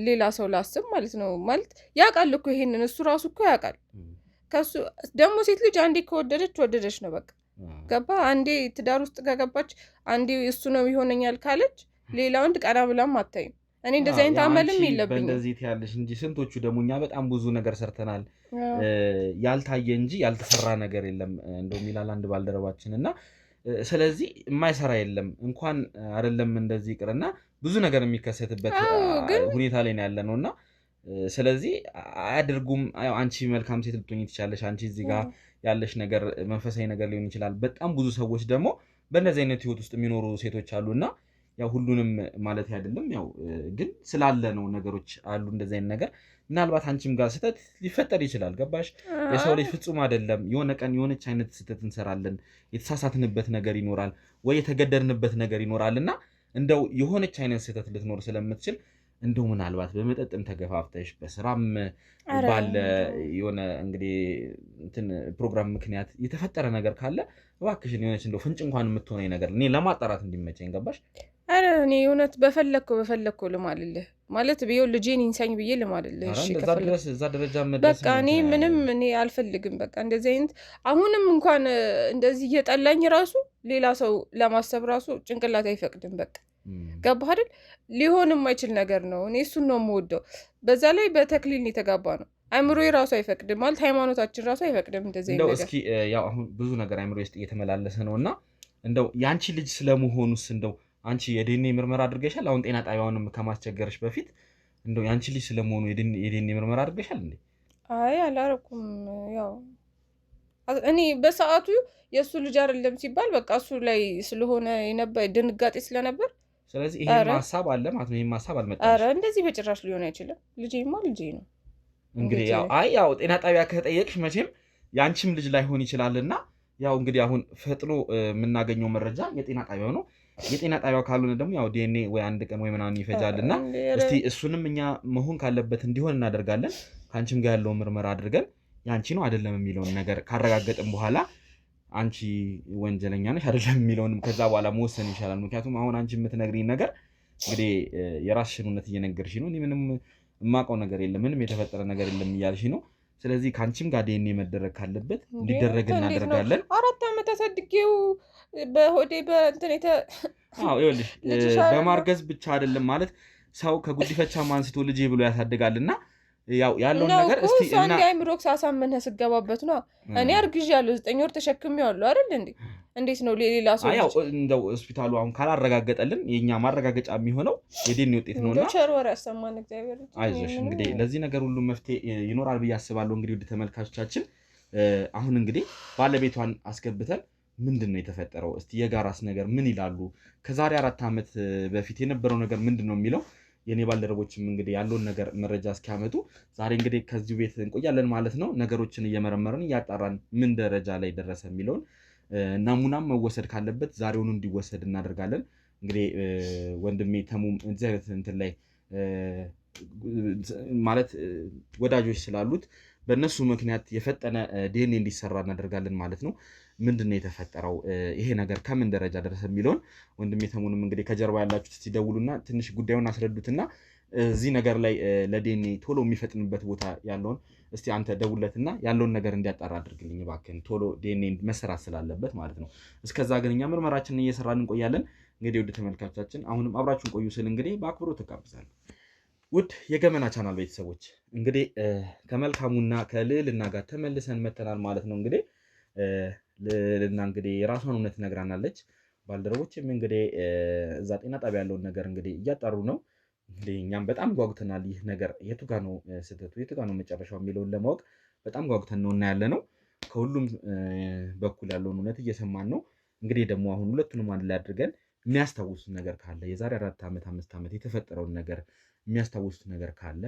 ሌላ ሰው ላስብ ማለት ነው። ማለት ያውቃል እኮ ይሄንን እሱ ራሱ እኮ ያውቃል። ከሱ ደግሞ ሴት ልጅ አንዴ ከወደደች ነው በቃ ገባ። አንዴ ትዳር ውስጥ ከገባች አንዴ እሱ ነው ይሆነኛል ካለች ሌላ ወንድ ቀና ብላም አታይም። እኔ እንደዚህ አይነት አመልም የለብኝም። እንደዚህ ትያለሽ እንጂ ስንቶቹ ደግሞ እኛ በጣም ብዙ ነገር ሰርተናል። ያልታየ እንጂ ያልተሰራ ነገር የለም እንደውም ይላል አንድ ባልደረባችን እና ስለዚህ የማይሰራ የለም እንኳን አይደለም እንደዚህ ይቅርና ብዙ ነገር የሚከሰትበት ሁኔታ ላይ ነው ያለ ነውና ስለዚህ አያድርጉም። አንቺ መልካም ሴት ልትሆኚ ትችላለሽ። አንቺ እዚህ ጋር ያለሽ ነገር መንፈሳዊ ነገር ሊሆን ይችላል። በጣም ብዙ ሰዎች ደግሞ በእነዚህ አይነት ህይወት ውስጥ የሚኖሩ ሴቶች አሉና ያው ሁሉንም ማለት አይደለም ያው ግን ስላለ ነው ነገሮች አሉ እንደዚህ አይነት ነገር። ምናልባት አንቺም ጋር ስህተት ሊፈጠር ይችላል። ገባሽ? የሰው ልጅ ፍጹም አይደለም። የሆነ ቀን የሆነች አይነት ስህተት እንሰራለን። የተሳሳትንበት ነገር ይኖራል ወይ የተገደርንበት ነገር ይኖራል እና እንደው የሆነች አይነት ስህተት ልትኖር ስለምትችል እንደው ምናልባት በመጠጥም ተገፋፍተሽ በስራም ባለ የሆነ እንግዲህ እንትን ፕሮግራም ምክንያት የተፈጠረ ነገር ካለ እባክሽን የሆነች እንደው ፍንጭ እንኳን የምትሆነኝ ነገር እኔ ለማጣራት እንዲመቸኝ። ገባሽ? አረ እኔ እውነት በፈለግከው ልማልልህ ማለት ቢሆን ልጄን ይንሳኝ ብዬ ልማልልህ። እሺ እዛ ደረጃ መድረስ በቃ እኔ አልፈልግም። በቃ እንደዚህ አይነት አሁንም እንኳን እንደዚህ እየጠላኝ ራሱ ሌላ ሰው ለማሰብ ራሱ ጭንቅላት አይፈቅድም። በቃ ገባህ አይደል? ሊሆን የማይችል ነገር ነው። እኔ እሱን ነው የምወደው። በዛ ላይ በተክሊል የተጋባ ነው። አእምሮ ራሱ አይፈቅድም ማለት ሃይማኖታችን ራሱ አይፈቅድም እንደዚህ እንደው እስኪ ያው አሁን ብዙ ነገር አእምሮ ውስጥ እየተመላለሰ ነው እና እንደው ያንቺ ልጅ ስለመሆኑስ እንደው አንቺ የዲኤንኤ ምርመራ አድርገሻል? አሁን ጤና ጣቢያውንም ከማስቸገርሽ በፊት እንደው ያንቺ ልጅ ስለመሆኑ የዲኤንኤ ምርመራ አድርገሻል እንዴ? አይ አላረኩም። ያው እኔ በሰዓቱ የእሱ ልጅ አይደለም ሲባል በቃ እሱ ላይ ስለሆነ የነበር ድንጋጤ ስለነበር ስለዚህ ይሄን ሐሳብ አለ ማለት ነው። ይሄን ሐሳብ አልመጣም። አረ እንደዚህ በጭራሽ ሊሆን አይችልም። ልጄማ ልጄ ነው። እንግዲህ ያው ጤና ጣቢያ ከጠየቅሽ መቼም ያንቺም ልጅ ላይሆን ይችላልና ያው እንግዲህ አሁን ፈጥኖ የምናገኘው መረጃ የጤና ጣቢያው ነው። የጤና ጣቢያው ካልሆነ ደግሞ ያው ዲኤንኤ ወይ አንድ ቀን ወይ ምናምን ይፈጃልና እስቲ እሱንም እኛ መሆን ካለበት እንዲሆን እናደርጋለን። ከአንቺም ጋር ያለውን ምርመራ አድርገን ያንቺ ነው አይደለም የሚለውን ነገር ካረጋገጥን በኋላ አንቺ ወንጀለኛ ነሽ አይደለም የሚለውንም ከዛ በኋላ መወሰን ይሻላል። ምክንያቱም አሁን አንቺ የምትነግሪኝ ነገር እንግዲህ የራስሽን እውነት እየነገርሽ ነው። እኔ ምንም የማውቀው ነገር የለም፣ ምንም የተፈጠረ ነገር የለም እያልሽ ነው። ስለዚህ ከአንቺም ጋር ዲኤንኤ መደረግ ካለበት እንዲደረግ እናደርጋለን። 4 ዓመት አሳድጌው በሆዴ በእንትን ይኸውልሽ በማርገዝ ብቻ አይደለም ማለት ሰው ከጉዲፈቻም አንስቶ ልጄ ብሎ ያሳድጋልና ያው ያለውን ነገር እስቲ እና አይምሮክ ሳሳመንህ ስገባበት ነው። እኔ አርግዣለሁ 9 ወር ተሸክሜዋለሁ አይደል እንዴ? እንዴት ነው ሌላ ሰው ያው እንደው ሆስፒታሉ አሁን ካላረጋገጠልን የኛ ማረጋገጫ የሚሆነው የዲኤንኤ ውጤት ነውና ዶክተር ወር ያሰማን እግዚአብሔር። አይዞሽ እንግዲህ ለዚህ ነገር ሁሉ መፍትሄ ይኖራል ብዬ አስባለሁ። እንግዲህ ውድ ተመልካቾቻችን አሁን እንግዲህ ባለቤቷን አስገብተን ምንድነው የተፈጠረው እስቲ የጋራስ ነገር ምን ይላሉ፣ ከዛሬ 4 ዓመት በፊት የነበረው ነገር ምንድነው የሚለው የኔ ባልደረቦችም እንግዲህ ያለውን ነገር መረጃ እስኪያመጡ ዛሬ እንግዲህ ከዚህ ቤት እንቆያለን ማለት ነው። ነገሮችን እየመረመርን እያጣራን ምን ደረጃ ላይ ደረሰ የሚለውን ናሙናም መወሰድ ካለበት ዛሬውኑ እንዲወሰድ እናደርጋለን። እንግዲህ ወንድሜ ተሙም እዚህ አይነት እንትን ላይ ማለት ወዳጆች ስላሉት በእነሱ ምክንያት የፈጠነ ዲኤንኤ እንዲሰራ እናደርጋለን ማለት ነው። ምንድነው የተፈጠረው ይሄ ነገር ከምን ደረጃ ደረሰ የሚለውን ወንድሜ ተሙንም እንግዲህ ከጀርባ ያላችሁት እስቲ ደውሉና ትንሽ ጉዳዩን አስረዱትና እዚህ ነገር ላይ ለዲኤንኤ ቶሎ የሚፈጥንበት ቦታ ያለውን እስቲ አንተ ደውለትና ያለውን ነገር እንዲያጣራ አድርግልኝ እባክህን፣ ቶሎ ዲኤንኤ መሰራት ስላለበት ማለት ነው። እስከዛ ግን እኛ ምርመራችንን እየሰራን እንቆያለን። እንግዲህ ውድ ተመልካቾቻችን አሁንም አብራችሁን ቆዩ ስል እንግዲህ በአክብሮት ተጋብዛለሁ። ውድ የገመና ቻናል ቤተሰቦች እንግዲህ ከመልካሙና ከልዕልና ጋር ተመልሰን መተናል ማለት ነው። እንግዲህ ልዕልና እንግዲህ የራሷን እውነት ነግራናለች። ባልደረቦችም እንግዲህ እዛ ጤና ጣቢያ ያለውን ነገር እንግዲህ እያጣሩ ነው። እንግዲህ እኛም በጣም ጓጉተናል። ይህ ነገር የቱ ጋር ነው ስህተቱ፣ የቱ ጋር ነው መጨረሻው የሚለውን ለማወቅ በጣም ጓጉተን ነው እና ያለ ነው። ከሁሉም በኩል ያለውን እውነት እየሰማን ነው። እንግዲህ ደግሞ አሁን ሁለቱንም አንድ ላይ አድርገን የሚያስታውሱት ነገር ካለ የዛሬ 4 ዓመት 5 ዓመት የተፈጠረውን ነገር የሚያስታውሱት ነገር ካለ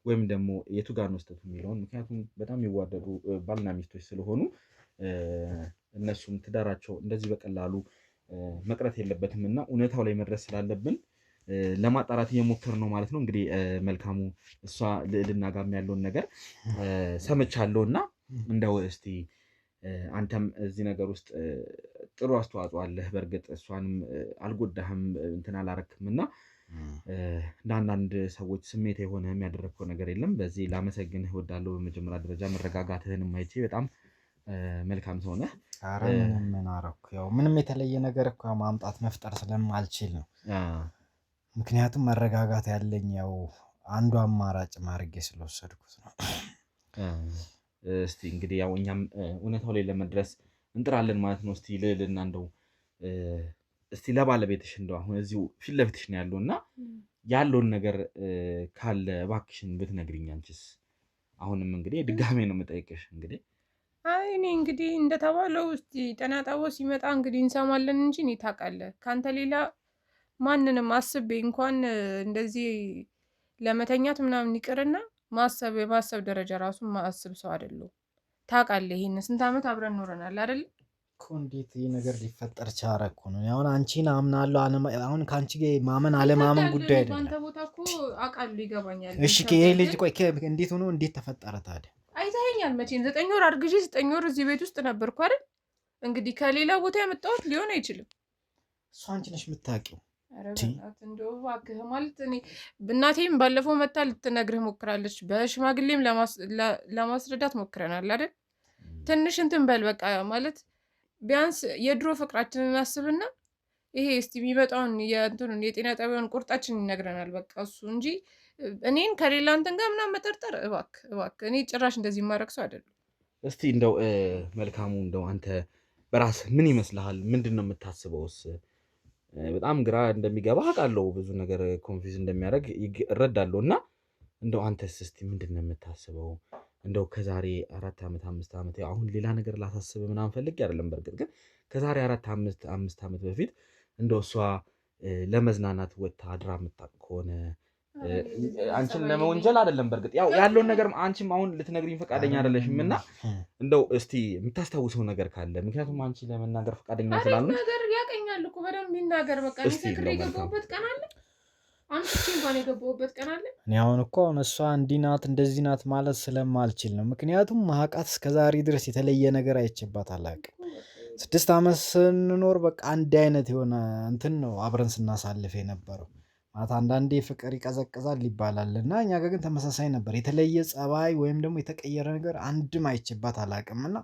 ወይም ደግሞ የቱ ጋር ነው ስህተቱ የሚለውን ምክንያቱም በጣም የሚዋደዱ ባልና ሚስቶች ስለሆኑ እነሱም ትዳራቸው እንደዚህ በቀላሉ መቅረት የለበትም እና እውነታው ላይ መድረስ ስላለብን ለማጣራት እየሞከር ነው ማለት ነው። እንግዲህ መልካሙ እሷ ልዕልና ጋር ያለውን ነገር ሰምቻለሁ እና እንደው እስቲ አንተም እዚህ ነገር ውስጥ ጥሩ አስተዋጽኦ አለህ። በእርግጥ እሷንም አልጎዳህም እንትን አላረክም እና ለአንዳንድ ሰዎች ስሜት የሆነ የሚያደረግከው ነገር የለም። በዚህ ላመሰግንህ እወዳለሁ። በመጀመሪያ ደረጃ መረጋጋትህንም አይቼ በጣም መልካም ሰው ነህ። ኧረ ምን አደረኩ? ያው ምንም የተለየ ነገር እኮ ማምጣት መፍጠር ስለማልችል ነው። ምክንያቱም መረጋጋት ያለኝ ያው አንዱ አማራጭ ማድረግ ስለወሰድኩት ነው። እስቲ እንግዲህ ያው እኛም እውነታው ላይ ለመድረስ እንጥራለን ማለት ነው። እስቲ ልዕልና እንደው እስቲ ለባለቤትሽ እንደው አሁን እዚሁ ፊት ለፊትሽ ነው ያለው እና ያለውን ነገር ካለ እባክሽን ብትነግሪኝ አንቺስ። አሁንም እንግዲህ ድጋሜ ነው የምጠይቅሽ። እንግዲህ አይ እኔ እንግዲህ እንደተባለው እስቲ ጤና ጣቢያው ሲመጣ እንግዲህ እንሰማለን እንጂ እኔ ታውቃለህ ከአንተ ሌላ ማንንም አስቤ እንኳን እንደዚህ ለመተኛት ምናምን ይቅርና የማሰብ ደረጃ ራሱ ማስብ ሰው አይደለሁም። ታውቃለህ፣ ይሄን ስንት ዓመት አብረን ኖረናል አይደል? እኮ እንዴት ይሄ ነገር ሊፈጠር ቻለ እኮ ነው። አሁን አንቺን አምናለሁ አሁን ከአንቺ ጋር ማመን አለማመን ጉዳይ አይደለም። አንተ ቦታ እኮ አውቃለሁ፣ ይገባኛል። እሺ ይሄ ልጅ ቆይ እንዴት ሆኖ እንዴት ተፈጠረ ታዲያ? አይተኸኛል መቼም 9 ወር አርግዤ 9 ወር እዚህ ቤት ውስጥ ነበርኩ አይደል? እንግዲህ ከሌላ ቦታ ያመጣሁት ሊሆን አይችልም። እሱ አንቺ ነሽ የምታውቂው። ኧረ በእናትህ እንደው እባክህ ማለት እኔ እናቴም ባለፈው መታ ልትነግርህ ሞክራለች። በሽማግሌም ለማስረዳት ሞክረናል አይደል? ትንሽ እንትን በል በቃ ማለት ቢያንስ የድሮ ፍቅራችንን እናስብና ይሄ እስቲ የሚመጣውን የጤና ጣቢያውን ቁርጣችን ይነግረናል በቃ እሱ እንጂ እኔን ከሌላ እንትን ጋር ምናምን መጠርጠር እባክህ እኔ ጭራሽ እንደዚህ የማደርግ ሰው አይደለም። እስቲ እንደው መልካሙ እንደው አንተ በራስህ ምን ይመስልሃል? ምንድን ነው የምታስበውስ? በጣም ግራ እንደሚገባ አውቃለሁ። ብዙ ነገር ኮንፊውዝ እንደሚያደርግ እረዳለሁ። እና እንደው አንተስ እስቲ ምንድን ነው የምታስበው? እንደው ከዛሬ 4 ዓመት 5 ዓመት አሁን ሌላ ነገር ላሳስብ ምናምን ፈልጌ አይደለም። በርግጥ ግን ከዛሬ 4 5 ዓመት በፊት እንደው እሷ ለመዝናናት ወጥታ አድራ የምታውቅ ከሆነ አንቺን ለመወንጀል አይደለም። በርግጥ ያው ያለውን ነገር አንቺም አሁን ልትነግሪኝ ፈቃደኛ አይደለሽም። እና እንደው እስቲ የምታስታውሰው ነገር ካለ ምክንያቱም አንቺ ለመናገር ፈቃደኛ ስላልሆንሽ ነገር ያቀኛል እኮ በደንብ ይናገር። በቃ ምስክር የገባሁበት ቀን አለ፣ አምስት እንኳን የገባሁበት ቀን አለ። እኔ አሁን እኮ እሷ እንዲህ ናት እንደዚህ ናት ማለት ስለማልችል ነው። ምክንያቱም ማቃት እስከዛሬ ድረስ የተለየ ነገር አይቼባት አላውቅም። 6 ዓመት ስንኖር በቃ አንድ አይነት የሆነ እንትን ነው አብረን ስናሳልፍ የነበረው። ማለት አንዳንዴ ፍቅር ይቀዘቅዛል ይባላል እና እኛ ጋር ግን ተመሳሳይ ነበር። የተለየ ጸባይ ወይም ደግሞ የተቀየረ ነገር አንድም አይቼባት አላውቅም። እና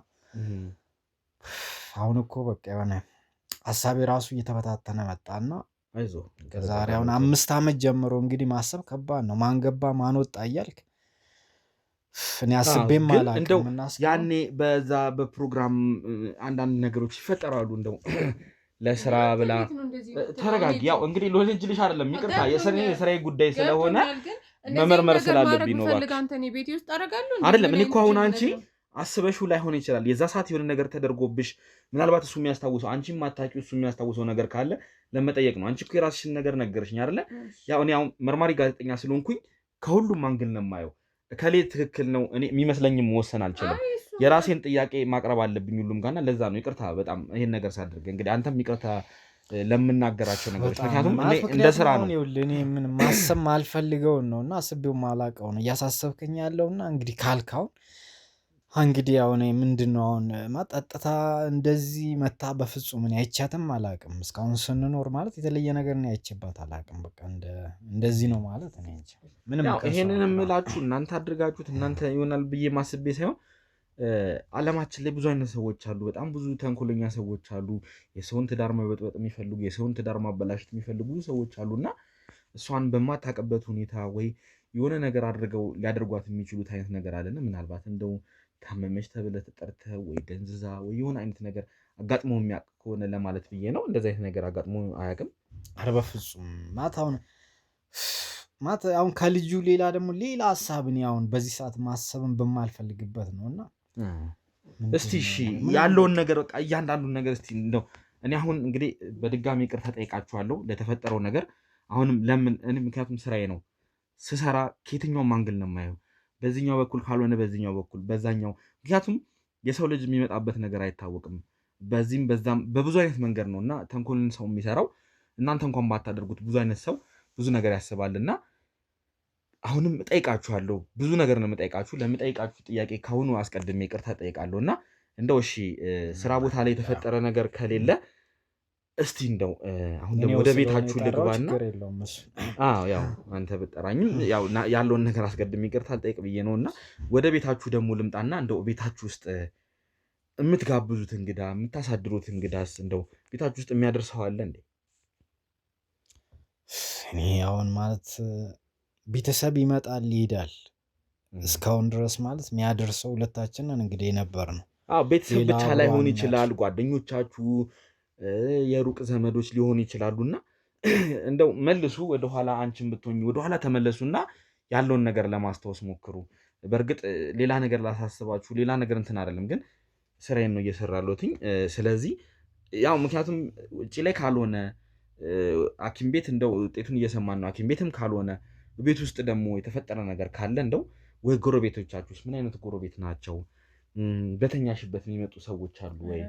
አሁን እኮ በቃ የሆነ ሀሳቤ ራሱ እየተበታተነ መጣና አይዞህ ከዛሬ አሁን 5 ዓመት ጀምሮ እንግዲህ ማሰብ ከባድ ነው። ማን ገባ ማን ወጣ እያልክ እኔ አስቤም አላውቅም። እና ያኔ በዛ በፕሮግራም አንዳንድ ነገሮች ይፈጠራሉ። እንደው ለስራ ብላ ተረጋጊ። ያው እንግዲህ ልጅልሽ አይደለም ይቅርታ፣ የስራዬ ጉዳይ ስለሆነ መመርመር ስላለብኝ ነው። እባክሽ አይደለም እኔ እኮ አሁን አንቺ አስበሽው ላይሆን ይችላል። የዛ ሰዓት የሆነ ነገር ተደርጎብሽ ምናልባት እሱ የሚያስታውሰው አንቺ ማታውቂው እሱ የሚያስታውሰው ነገር ካለ ለመጠየቅ ነው። አንቺ እኮ የራስሽን ነገር ነገርሽኝ አይደለ? ያው እኔ አሁን መርማሪ ጋዜጠኛ ስለሆንኩኝ ከሁሉም አንግል ነው የማየው። ከሌ ትክክል ነው እኔ የሚመስለኝም መወሰን አልችልም። የራሴን ጥያቄ ማቅረብ አለብኝ ሁሉም ጋርና ለዛ ነው ይቅርታ በጣም ይሄን ነገር ሳደርግ እንግዲህ አንተም ይቅርታ ለምናገራቸው ነገሮች ምክንያቱም እኔ እንደ ስራ ነው እኔ ምን ማሰብ ማልፈልገውን ነውና አስቤው ማላቀው ነው እያሳሰብከኝ ያለውና እንግዲህ ካልካው እንግዲህ አሁን ምንድነው አሁን ማጣጣታ እንደዚህ መታ በፍጹም እኔ አይቻትም አላቅም። እስካሁን ስንኖር ማለት የተለየ ነገር ነው አይቼባት አላቅም። በቃ እንደዚህ ነው ማለት እኔ እንጂ ምንም ይሄንን እምላችሁ እናንተ አድርጋችሁት እናንተ ይሆናል ብዬ ማስቤ ሳይሆን ዓለማችን ላይ ብዙ አይነት ሰዎች አሉ። በጣም ብዙ ተንኮለኛ ሰዎች አሉ። የሰውን ትዳር መበጥበጥ የሚፈልጉ የሰውን ትዳር ማበላሸት የሚፈልጉ ብዙ ሰዎች አሉና እሷን በማታውቅበት ሁኔታ ወይ የሆነ ነገር አድርገው ሊያደርጓት የሚችሉት አይነት ነገር አለና ምናልባት እንደው ታመመች ተብለህ ተጠርተህ ወይ ደንዝዛ ወይ የሆነ አይነት ነገር አጋጥሞ የሚያውቅ ከሆነ ለማለት ብዬ ነው። እንደዚህ አይነት ነገር አጋጥሞ አያውቅም። ኧረ በፍጹም አሁን ከልጁ ሌላ ደግሞ ሌላ ሀሳብን አሁን በዚህ ሰዓት ማሰብን በማልፈልግበት ነውና እስቲ እሺ ያለውን ነገር በቃ እያንዳንዱን ነገር እስቲ እንደው እኔ አሁን እንግዲህ በድጋሚ ይቅርታ ጠይቃችኋለሁ ለተፈጠረው ነገር። አሁንም ለምን እኔ ምክንያቱም ስራዬ ነው ስሰራ ከየትኛውም አንግል ነው የማየው። በዚህኛው በኩል ካልሆነ በዚህኛው በኩል በዛኛው። ምክንያቱም የሰው ልጅ የሚመጣበት ነገር አይታወቅም። በዚህም በዛም በብዙ አይነት መንገድ ነውና ተንኮልን ሰው የሚሰራው እናንተ እንኳን ባታደርጉት ብዙ አይነት ሰው ብዙ ነገር ያስባልና አሁንም ጠይቃችኋለሁ። ብዙ ነገር ነው የምጠይቃችሁ። ለምጠይቃችሁ ጥያቄ ካሁኑ አስቀድሜ ይቅርታ ጠይቃለሁና እንደው እሺ ስራ ቦታ ላይ የተፈጠረ ነገር ከሌለ እስቲ እንደው አሁን ደግሞ ወደ ቤታችሁ ልግባና ያው አንተ ብጠራኝም ያው ያለውን ነገር አስቀድሜ ይቅርታ አልጠይቅ ብዬ ነውና ወደ ቤታችሁ ደግሞ ልምጣና እንደው ቤታችሁ ውስጥ የምትጋብዙት እንግዳ የምታሳድሩት እንግዳስ እንደው ቤታችሁ ውስጥ የሚያደርሰው አለ እንዴ? እኔ አሁን ማለት ቤተሰብ ይመጣል ይሄዳል። እስካሁን ድረስ ማለት የሚያደርሰው ሁለታችንን እንግዲህ ነበር ነው። ቤተሰብ ብቻ ላይሆን ይችላል፣ ጓደኞቻችሁ የሩቅ ዘመዶች ሊሆኑ ይችላሉና እንደው መልሱ ወደኋላ አንቺን ብትሆኚ ወደኋላ ተመለሱና ያለውን ነገር ለማስታወስ ሞክሩ። በእርግጥ ሌላ ነገር ላሳስባችሁ ሌላ ነገር እንትን አይደለም፣ ግን ስራዬን ነው እየሰራለሁትኝ። ስለዚህ ያው ምክንያቱም ውጪ ላይ ካልሆነ ሐኪም ቤት እንደው ውጤቱን እየሰማን ነው። ሐኪም ቤትም ካልሆነ ቤት ውስጥ ደግሞ የተፈጠረ ነገር ካለ እንደው ወይ ጎረቤቶቻችሁስ ምን አይነት ጎረቤት ናቸው? በተኛሽበት የሚመጡ ሰዎች አሉ ወይ?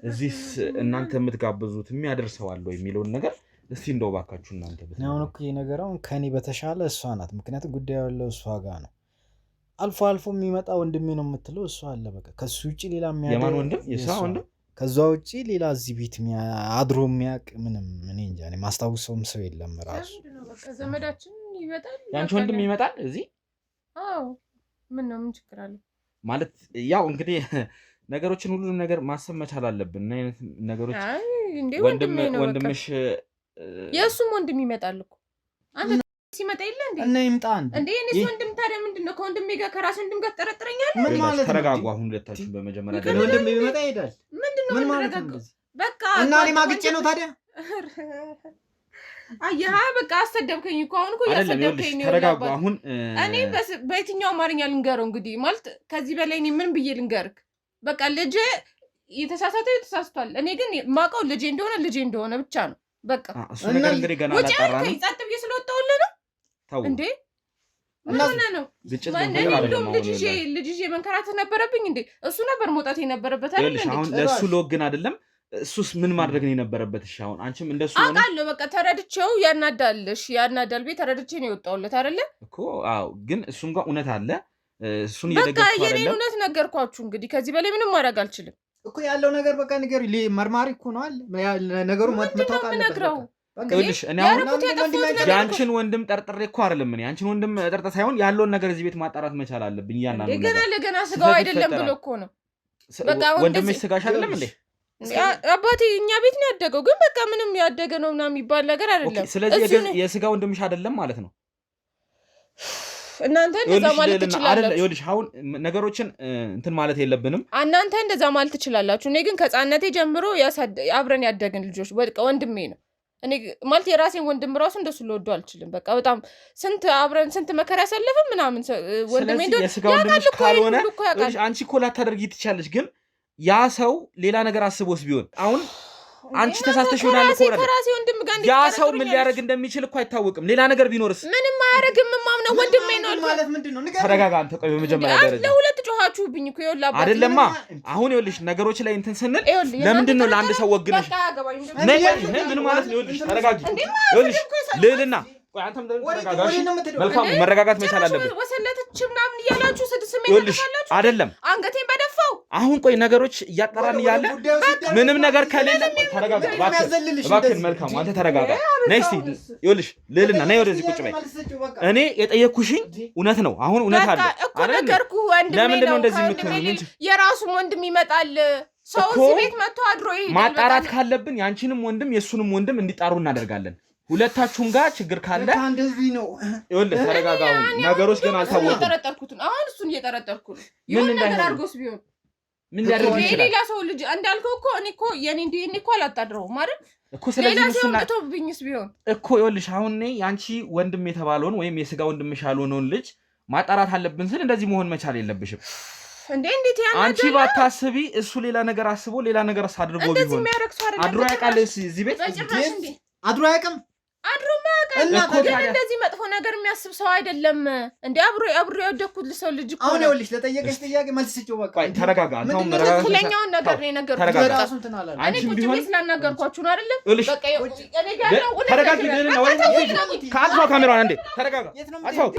እዚህስ እናንተ የምትጋብዙት የሚያደርሰው አለ ወይ የሚለውን ነገር እስቲ እንደው ባካችሁ እናንተ አሁን እኮ ይሄ ነገር አሁን ከኔ በተሻለ እሷ ናት። ምክንያቱም ጉዳዩ ያለው እሷ ጋር ነው። አልፎ አልፎ የሚመጣ ወንድሜ ነው የምትለው እሷ አለ። በቃ ከሱ ውጪ ሌላ የማን ወንድም? የሷ ወንድም? ከዛ ውጪ ሌላ እዚህ ቤት አድሮ የሚያውቅ ምንም እኔ እንጃ። እኔ ማስታውሰውም ሰው የለም። ራሱ በቃ ዘመዳችን ይመጣል። ያንቺ ወንድም ይመጣል እዚህ? አዎ ምን ነው ምን ችግር አለ? ማለት ያው እንግዲህ ነገሮችን ሁሉንም ነገር ማሰብ መቻል አለብን። እና አይነት ነገሮች ወንድምሽ የእሱም ወንድም ይመጣል እኮ አንተ ሲመጣ የለ እንዴ? እና ይምጣ እንዴ? እኔስ ወንድም ታዲያ ምንድነው? ከወንድሜ ጋር ከራስ ወንድም ጋር ትጠረጥረኛለህ? ምን ማለት ነው? ተረጋጉ። አሁን ሁለታችሁ በመጀመሪያ ደረጃ ወንድም ይመጣ ይሄዳል። ምን ማለት ነው? በቃ እና እኔ ማግጬ ነው ታዲያ? አየህ በቃ አሰደብከኝ እኮ አሁን እኮ ያሰደብከኝ ነው። ተረጋጉ። አሁን እኔ በየትኛው አማርኛ ልንገረው እንግዲህ ማለት ከዚህ በላይ እኔ ምን ብዬ ልንገርክ? በቃ ልጄ የተሳሳተው ተሳስቷል። እኔ ግን ማውቀው ልጄ እንደሆነ ብቻ ነው። በቃ እሱ ነገር እንግዲህ ገና አላጣራ ነው። ጸጥ ብዬ ስለወጣሁልህ ነው እንዴ? ምን ሆነ ነው? ልጅ መንከራተት ነበረብኝ እንዴ? እሱ ነበር መውጣት የነበረበት አይደል? አሁን ለእሱ ለወግን አይደለም እሱስ ምን ማድረግ ነው የነበረበት? እሺ አሁን አንቺም እንደሱ ሆነ አውቃለሁ። በቃ ተረድቼው ያናዳል ቤት ተረድቼ ነው የወጣሁለት አይደለ እኮ። አዎ ግን እሱም ጋር እውነት አለ። እሱን እየደገፍኩ አይደለም። በቃ የኔን እውነት ነገርኳችሁ። እንግዲህ ከዚህ በላይ ምንም ማድረግ አልችልም እኮ። ያለው ነገር በቃ ንገሩ። መርማሪ እኮ ነው አለ ነገሩ መታወቅ አለበት። ይኸውልሽ እኔ አሁን የአንቺን ወንድም ጠርጥሬ እኮ አይደለም። እኔ አንቺን ወንድም ጠርጥሬ ሳይሆን ያለውን ነገር እዚህ ቤት ማጣራት መቻል አለብኝ። ለገና ስጋው አይደለም ብሎ እኮ ነው። በቃ ወንድምሽ ስጋሽ አይደለም እንዴ? አባቴ እኛ ቤት ነው ያደገው። ግን በቃ ምንም ያደገ ነው ምናምን የሚባል ነገር አይደለም። ስለዚህ የስጋ ወንድምሽ አይደለም ማለት ነው። እናንተ እንደዛ ማለት ትችላላችሁ። ይኸውልሽ አሁን ነገሮችን እንትን ማለት የለብንም። እናንተ እንደዛ ማለት ትችላላችሁ። እኔ ግን ከሕፃንነቴ ጀምሮ አብረን ያደግን ልጆች በቃ ወንድሜ ነው። እኔ ማለት የራሴን ወንድም ራሱ እንደሱ ልወደው አልችልም። በቃ በጣም አብረን ስንት መከራ ያሳለፍን ምናምን ወንድሜ እንደው የስጋ ወንድምሽ ካልሆነ አንቺ እኮ ላታደርጊ ትችያለሽ። ግን ያ ሰው ሌላ ነገር አስቦስ ቢሆን አሁን አንቺ ተሳስተሽ ይሆናል እኮ ያ ሰው ምን ሊያደርግ እንደሚችል እኮ አይታወቅም። ሌላ ነገር ቢኖርስ? ምንም አያደርግም። ማምነው ወንድሜ ነው ማለት ምንድነው? ተረጋጋ አንተ። ቆይ በመጀመሪያ ደረጃ ለሁለት ጮኻችሁብኝ እኮ ይኸውልህ አባቴ አይደለማ። አሁን ይኸውልሽ ነገሮች ላይ እንትን ስንል ለምንድን ነው ለአንድ ሰው ወግነሽ ምን ማለት ነው? ይኸውልሽ ተረጋጊ። ይኸውልሽ ልዕልና ቆይ አንተም ተረጋጋሽ። መልካም መረጋጋት መቻል አለበት። ወሰለተች ምናምን እያላችሁ ስሜት ተካላችሁ አይደለም አንገቴን በደፋው። አሁን ቆይ ነገሮች እያጠራን እያለ ምንም ነገር ከሌለ ተረጋጋ እባክህ። መልካም አንተ ተረጋጋ። ነይ እስቲ ይኸውልሽ ልዕልና ነይ ወደዚህ ቁጭ በይ። እኔ የጠየኩሽኝ እውነት ነው። አሁን እውነት አለ እኮ ነገርኩህ። ወንድሜ ነው እንደዚህ የምትሆኚ የራሱም ወንድም ይመጣል። ሰው እዚህ ቤት መጥቶ አድሮ ይሄዳል። ማጣራት ካለብን ያንቺንም ወንድም የሱንም ወንድም እንዲጣሩ እናደርጋለን። ሁለታችሁም ጋር ችግር ካለ እንደዚህ ነው። ይኸውልህ ተረጋጋው። ነገሮች ገና አልታወቁም። አሁን እሱን እየጠረጠርኩ ነው። ምን ነገር አድርጎስ ቢሆን ምን ሊያደርግ ይችላል? ሌላ ሰው ልጅ እንዳልከው እኮ እኔ እኮ የኔ እኮ አላጣድረውም ማለት እኮ። ስለዚህ እሱና ተውብኝስ ቢሆን እኮ ይኸውልሽ አሁን እኔ ያንቺ ወንድም የተባለውን ወይም የስጋ ወንድምሽ ያልሆነውን ልጅ ማጣራት አለብን ስል እንደዚህ መሆን መቻል የለብሽም። እንዴት ያናደለ አንቺ ባታስቢ እሱ ሌላ ነገር አስቦ ሌላ ነገር አድርጎ ቢሆን እንደዚህ የሚያደርግ ሰው አይደለም። አድሮ ያውቃል እዚህ ቤት አድሮ አያውቅም። አድሮ ማያውቃል። ግን እንደዚህ መጥፎ ነገር የሚያስብ ሰው አይደለም። እንዴ አብሮ ያደኩት ሰው ልጅ እኮ አሁን ይኸውልሽ ለጠየቀሽ ጥያቄ መልስ ስጪው። በቃ ተረጋጋ። አንተም ትክክለኛውን ነገር ነው የነገርኩት። ራሱን ተናላለ። እኔ ቁጭ ብዬ ስላናገርኳችሁ ነው አይደለም። በቃ እኔ ጋር ነው። ተረጋጊ። ከአጥፋው ካሜራውን አንዴ ተረጋጋ። አጥፋው